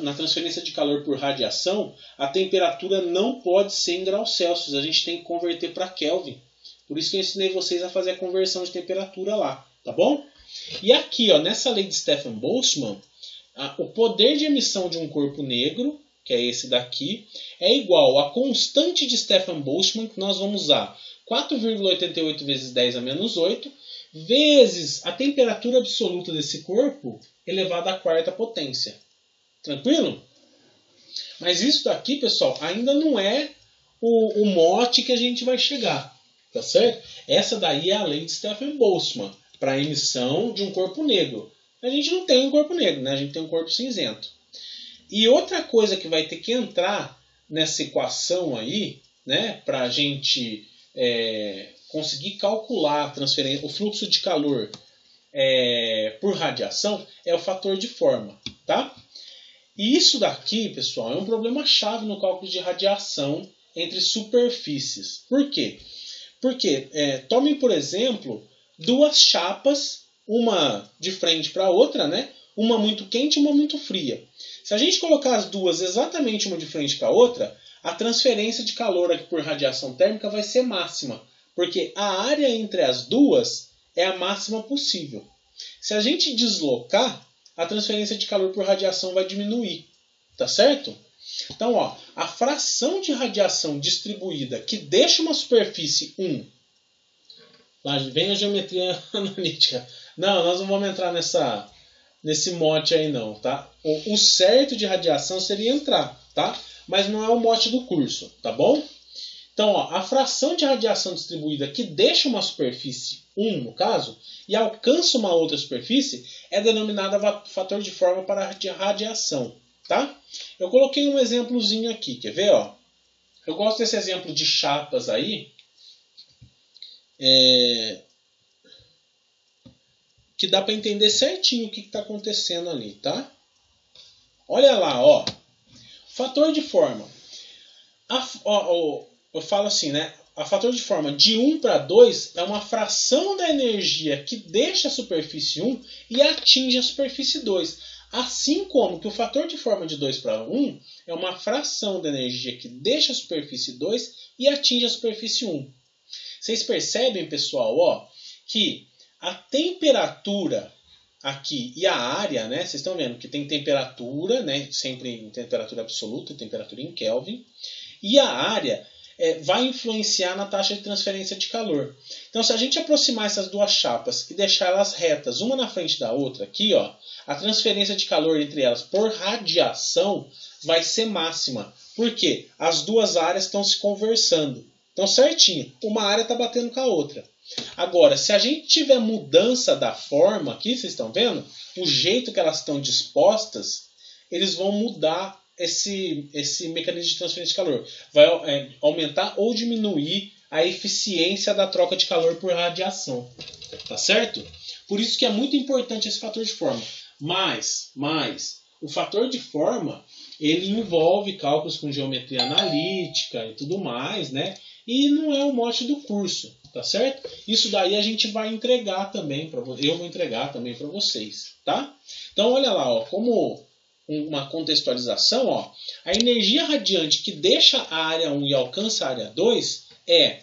na transferência de calor por radiação, a temperatura não pode ser em graus Celsius. A gente tem que converter para Kelvin. Por isso que eu ensinei vocês a fazer a conversão de temperatura lá, tá bom? E aqui, ó, nessa lei de Stefan Boltzmann, o poder de emissão de um corpo negro, que é esse daqui, é igual à constante de Stefan Boltzmann, que nós vamos usar 4,88 vezes 10 a menos 8, vezes a temperatura absoluta desse corpo elevado à quarta potência. Tranquilo? Mas isso daqui, pessoal, ainda não é o mote que a gente vai chegar. Tá certo? Essa daí é a lei de Stefan Boltzmann para a emissão de um corpo negro. A gente não tem um corpo negro, né? A gente tem um corpo cinzento. E outra coisa que vai ter que entrar nessa equação aí, né, para a gente conseguir calcular o fluxo de calor por radiação, é o fator de forma. Tá? E isso daqui, pessoal, é um problema-chave no cálculo de radiação entre superfícies. Por quê? Porque, tomem, por exemplo, duas chapas, uma de frente para a outra, né? Uma muito quente e uma muito fria. Se a gente colocar as duas exatamente uma de frente para a outra, a transferência de calor aqui por radiação térmica vai ser máxima, porque a área entre as duas é a máxima possível. Se a gente deslocar, a transferência de calor por radiação vai diminuir, tá certo? Então, ó, a fração de radiação distribuída que deixa uma superfície 1, lá vem a geometria analítica. Não, nós não vamos entrar nesse mote aí não, tá? O certo de radiação seria entrar, tá? Mas não é o mote do curso, tá bom? Então, ó, a fração de radiação distribuída que deixa uma superfície 1, no caso, e alcança uma outra superfície, é denominada fator de forma para a radiação, tá? Eu coloquei um exemplozinho aqui, quer ver? Ó? Eu gosto desse exemplo de chapas aí, que dá para entender certinho o que está acontecendo ali, tá? Olha lá, ó. Fator de forma. Eu falo assim, né? A fator de forma de 1 para 2 é uma fração da energia que deixa a superfície 1 e atinge a superfície 2. Assim como que o fator de forma de 2 para 1 é uma fração da energia que deixa a superfície 2 e atinge a superfície 1. Vocês percebem, pessoal, ó, que a temperatura aqui e a área, né? Vocês estão vendo que tem temperatura, né? Sempre em temperatura absoluta, temperatura em Kelvin. E a área vai influenciar na taxa de transferência de calor. Então, se a gente aproximar essas duas chapas e deixar elas retas, uma na frente da outra, aqui, ó, a transferência de calor entre elas por radiação vai ser máxima. Por quê? As duas áreas estão se conversando. Então, certinho, uma área está batendo com a outra. Agora, se a gente tiver mudança da forma, aqui vocês estão vendo, o jeito que elas estão dispostas, eles vão mudar esse mecanismo de transferência de calor. Vai aumentar ou diminuir a eficiência da troca de calor por radiação. Tá certo? Por isso que é muito importante esse fator de forma. Mas o fator de forma, ele envolve cálculos com geometria analítica e tudo mais, né? E não é o mote do curso, tá certo? Isso daí a gente vai entregar também, eu vou entregar também para vocês, tá? Então olha lá, ó, como uma contextualização, ó, a energia radiante que deixa a área 1 e alcança a área 2 é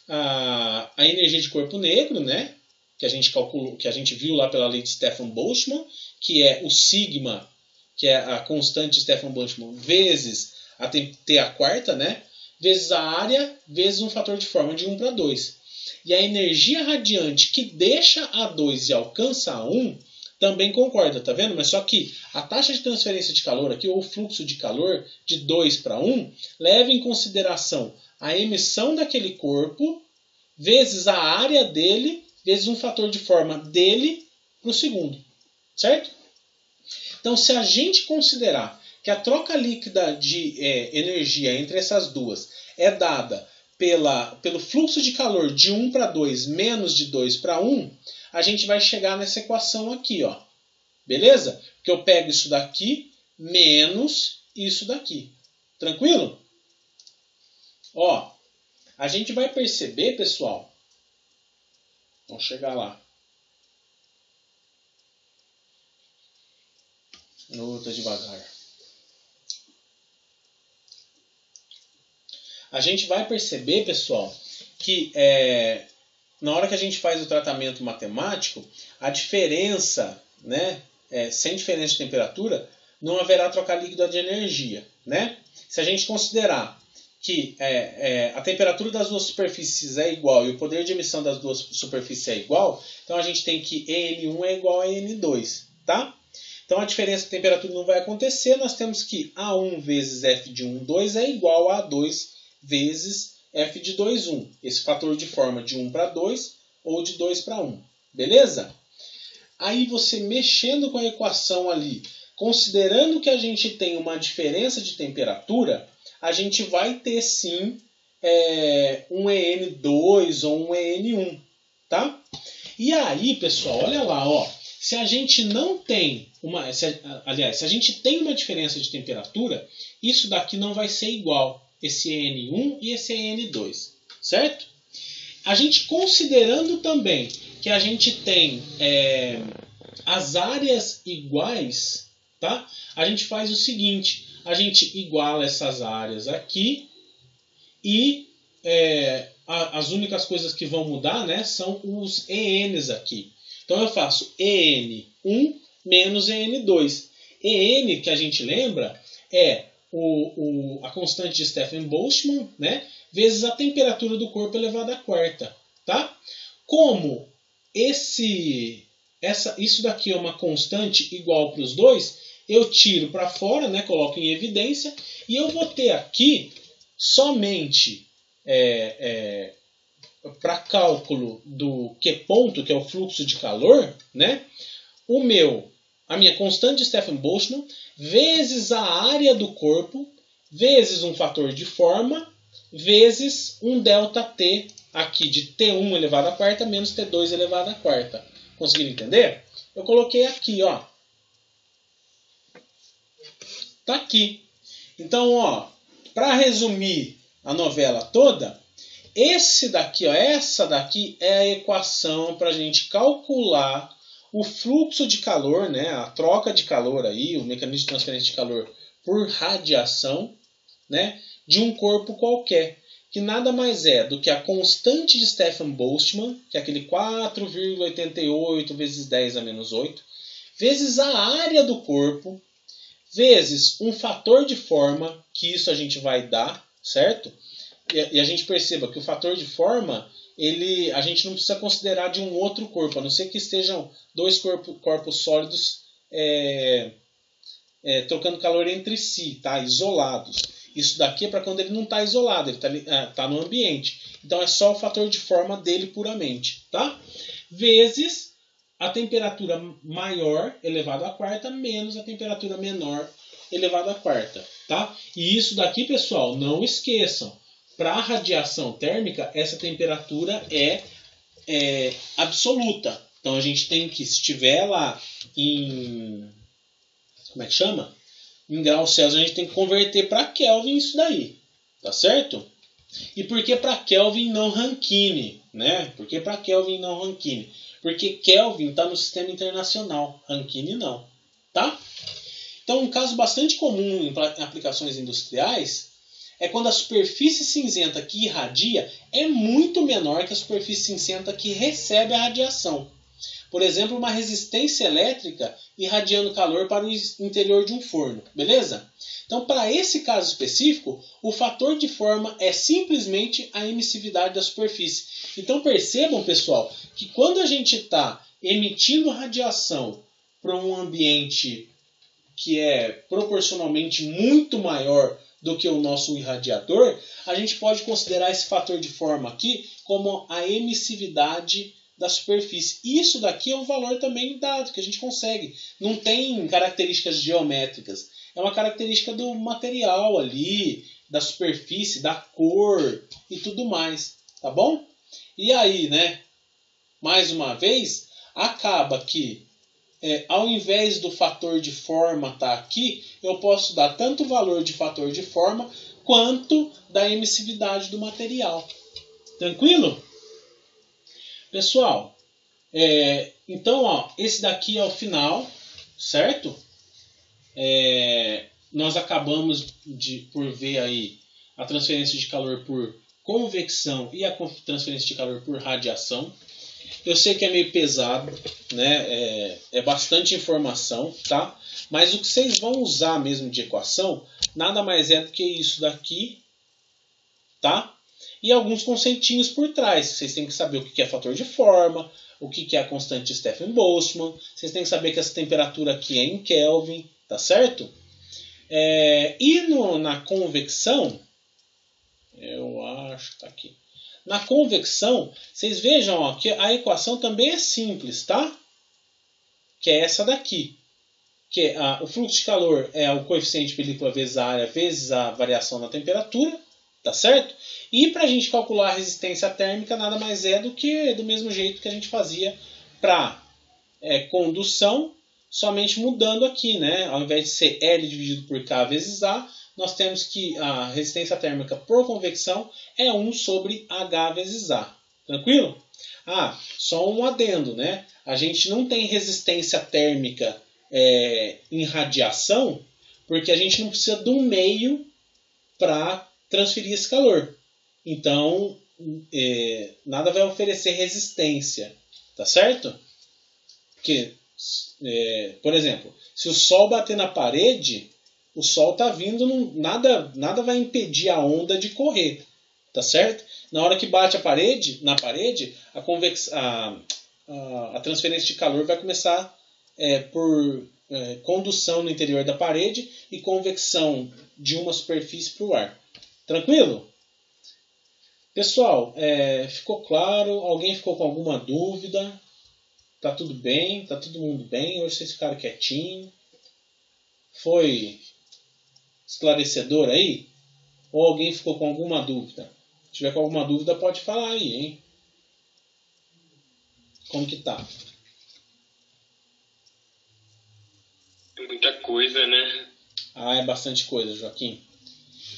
a energia de corpo negro, né? Que a gente calculou, que a gente viu lá pela lei de Stefan-Boltzmann, que é o sigma, que é a constante de Stefan-Boltzmann, vezes a T a quarta, né? Vezes a área, vezes um fator de forma de 1 para 2. E a energia radiante que deixa a 2 e alcança a 1 também concorda, tá vendo? Mas só que a taxa de transferência de calor aqui, ou o fluxo de calor de 2 para 1, leva em consideração a emissão daquele corpo, vezes a área dele, vezes um fator de forma dele para o segundo. Certo? Então, se a gente considerar que a troca líquida de energia entre essas duas é dada pelo fluxo de calor de 1 para 2 menos de 2 para 1, a gente vai chegar nessa equação aqui, ó. Beleza? Porque eu pego isso daqui menos isso daqui. Tranquilo? Ó, a gente vai perceber, pessoal. Vamos chegar lá. Tô devagar. A gente vai perceber, pessoal, que na hora que a gente faz o tratamento matemático, a diferença, né, sem diferença de temperatura, não haverá troca líquida de energia. Né? Se a gente considerar que a temperatura das duas superfícies é igual e o poder de emissão das duas superfícies é igual, então a gente tem que EN1 é igual a EN2. Tá? Então a diferença de temperatura não vai acontecer, nós temos que A1 vezes F de 1, 2 é igual a A2 vezes F de 2, 1. Esse fator de forma de 1 para 2 ou de 2 para 1. Beleza? Aí você mexendo com a equação ali, considerando que a gente tem uma diferença de temperatura, a gente vai ter sim um EN2 ou um EN1. Tá? E aí, pessoal, olha lá, ó. Se a gente não tem se a gente tem uma diferença de temperatura, isso daqui não vai ser igual. Esse EN1 e esse EN2. Certo? A gente considerando também que a gente tem as áreas iguais, tá? A gente faz o seguinte. A gente iguala essas áreas aqui e as únicas coisas que vão mudar, né, são os ENs aqui. Então eu faço EN1 menos EN2. EN, que a gente lembra, é a constante de Stefan-Boltzmann, né, vezes a temperatura do corpo elevado à quarta. Tá? Como isso daqui é uma constante igual para os dois, eu tiro para fora, né, coloco em evidência, e eu vou ter aqui somente para cálculo do Q ponto, que é o fluxo de calor, né, a minha constante de Stefan-Boltzmann, vezes a área do corpo, vezes um fator de forma, vezes um ΔT aqui de T1 elevado à quarta menos T2 elevado à quarta. Conseguiram entender? Eu coloquei aqui, ó. Tá aqui. Então, ó, para resumir a novela toda, essa daqui é a equação para a gente calcular o fluxo de calor, né, a troca de calor aí, o mecanismo de transferência de calor por radiação, né, de um corpo qualquer, que nada mais é do que a constante de Stefan-Boltzmann, que é aquele 4,88 vezes 10 a menos 8, vezes a área do corpo, vezes um fator de forma, que isso a gente vai dar, certo? e a gente perceba que o fator de forma, a gente não precisa considerar de um outro corpo, a não ser que estejam dois corpos sólidos trocando calor entre si, tá? Isolados. Isso daqui é para quando ele não está isolado, ele está no ambiente. Então é só o fator de forma dele puramente, tá? Vezes a temperatura maior elevado à quarta menos a temperatura menor elevado à quarta, tá? E isso daqui, pessoal, não esqueçam. Para a radiação térmica, essa temperatura é absoluta. Então a gente tem que, se estiver lá em... Como é que chama? Em graus Celsius, a gente tem que converter para Kelvin isso daí. Tá certo? E por que para Kelvin não Rankine? Né? Por que para Kelvin não Rankine? Porque Kelvin está no sistema internacional. Rankine não. Tá? Então, um caso bastante comum em aplicações industriais é quando a superfície cinzenta que irradia é muito menor que a superfície cinzenta que recebe a radiação. Por exemplo, uma resistência elétrica irradiando calor para o interior de um forno. Beleza? Então, para esse caso específico, o fator de forma é simplesmente a emissividade da superfície. Então, percebam, pessoal, que quando a gente está emitindo radiação para um ambiente que é proporcionalmente muito maior do que o nosso irradiador, a gente pode considerar esse fator de forma aqui como a emissividade da superfície. Isso daqui é um valor também dado, que a gente consegue. Não tem características geométricas. É uma característica do material ali, da superfície, da cor e tudo mais. Tá bom? E aí, né? Mais uma vez, acaba que ao invés do fator de forma estar aqui, eu posso dar tanto o valor de fator de forma quanto da emissividade do material. Tranquilo? Pessoal, então ó, esse daqui é o final, certo? Nós acabamos por ver aí a transferência de calor por convecção e a transferência de calor por radiação. Eu sei que é meio pesado, né? É bastante informação, tá? Mas o que vocês vão usar mesmo de equação nada mais é do que isso daqui, tá? E alguns conceitinhos por trás. Vocês têm que saber o que é fator de forma, o que é a constante de Stefan-Boltzmann. Vocês têm que saber que essa temperatura aqui é em Kelvin, tá certo? E na convecção, eu acho que tá aqui. Na convecção, vocês vejam ó, que a equação também é simples, tá? Que é essa daqui. Que o fluxo de calor é o coeficiente de película vezes a área vezes a variação da temperatura, tá certo? E para a gente calcular a resistência térmica, nada mais é do que do mesmo jeito que a gente fazia para condução, somente mudando aqui, né? Ao invés de ser L dividido por K vezes A, nós temos que a resistência térmica por convecção é 1 sobre H vezes A. Tranquilo? Só um adendo, né? A gente não tem resistência térmica em radiação, porque a gente não precisa de um meio para transferir esse calor. Então, nada vai oferecer resistência. Tá certo? Porque, por exemplo, se o Sol bater na parede, o Sol está vindo, nada vai impedir a onda de correr, tá certo? Na hora que bate na parede, a transferência de calor vai começar por condução no interior da parede e convecção de uma superfície para o ar. Tranquilo? Pessoal, ficou claro? Alguém ficou com alguma dúvida? Tá tudo bem? Tá todo mundo bem? Hoje vocês ficaram quietinhos? Foi esclarecedor aí? Ou alguém ficou com alguma dúvida? Se tiver com alguma dúvida, pode falar aí, hein? Como que tá? Muita coisa, né? É bastante coisa, Joaquim.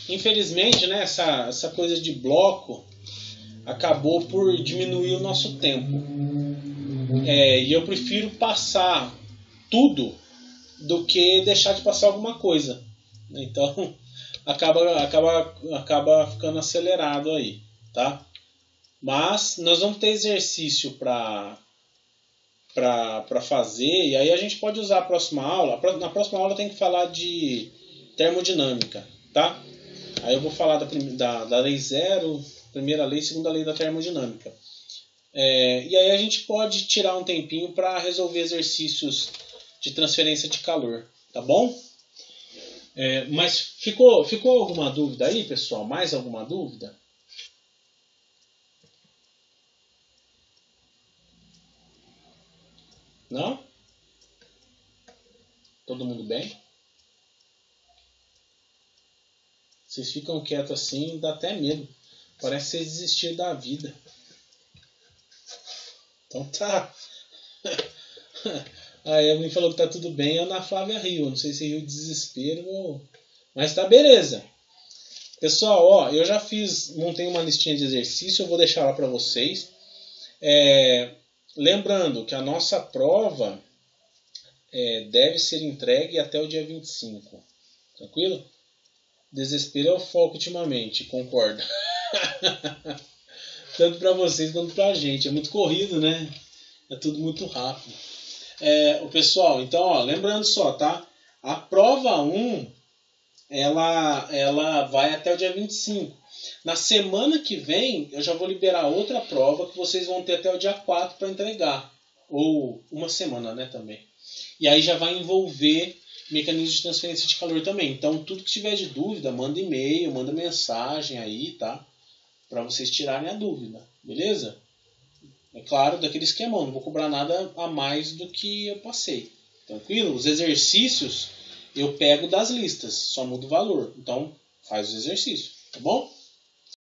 Infelizmente, né, essa coisa de bloco acabou por diminuir o nosso tempo. E eu prefiro passar tudo do que deixar de passar alguma coisa. Então, acaba ficando acelerado aí, tá? Mas nós vamos ter exercício para fazer, e aí a gente pode usar a próxima aula. Na próxima aula tem que falar de termodinâmica, tá? Aí eu vou falar da lei 0, primeira lei, segunda lei da termodinâmica. E aí a gente pode tirar um tempinho para resolver exercícios de transferência de calor, tá bom? Mas ficou alguma dúvida aí, pessoal? Mais alguma dúvida? Não? Todo mundo bem? Vocês ficam quietos assim, dá até medo. Parece que vocês desistiram da vida. Então tá. A Evelyn falou que tá tudo bem, a Ana Flávia riu. Não sei se riu de desespero ou... Mas tá beleza. Pessoal, ó, eu já montei uma listinha de exercício, eu vou deixar lá para vocês. Lembrando que a nossa prova deve ser entregue até o dia 25. Tranquilo? Desespero é o foco ultimamente, concordo. Tanto para vocês quanto para a gente. É muito corrido, né? É tudo muito rápido. O pessoal, então, ó, lembrando só, tá? A prova 1, ela vai até o dia 25. Na semana que vem, eu já vou liberar outra prova que vocês vão ter até o dia 4 para entregar. Ou uma semana, né, também. E aí já vai envolver mecanismo de transferência de calor também. Então, tudo que tiver de dúvida, manda e-mail, manda mensagem aí, tá? Para vocês tirarem a dúvida, beleza? É claro, daquele esquemão, não vou cobrar nada a mais do que eu passei. Tranquilo? Os exercícios eu pego das listas, só mudo o valor. Então, faz os exercícios, tá bom?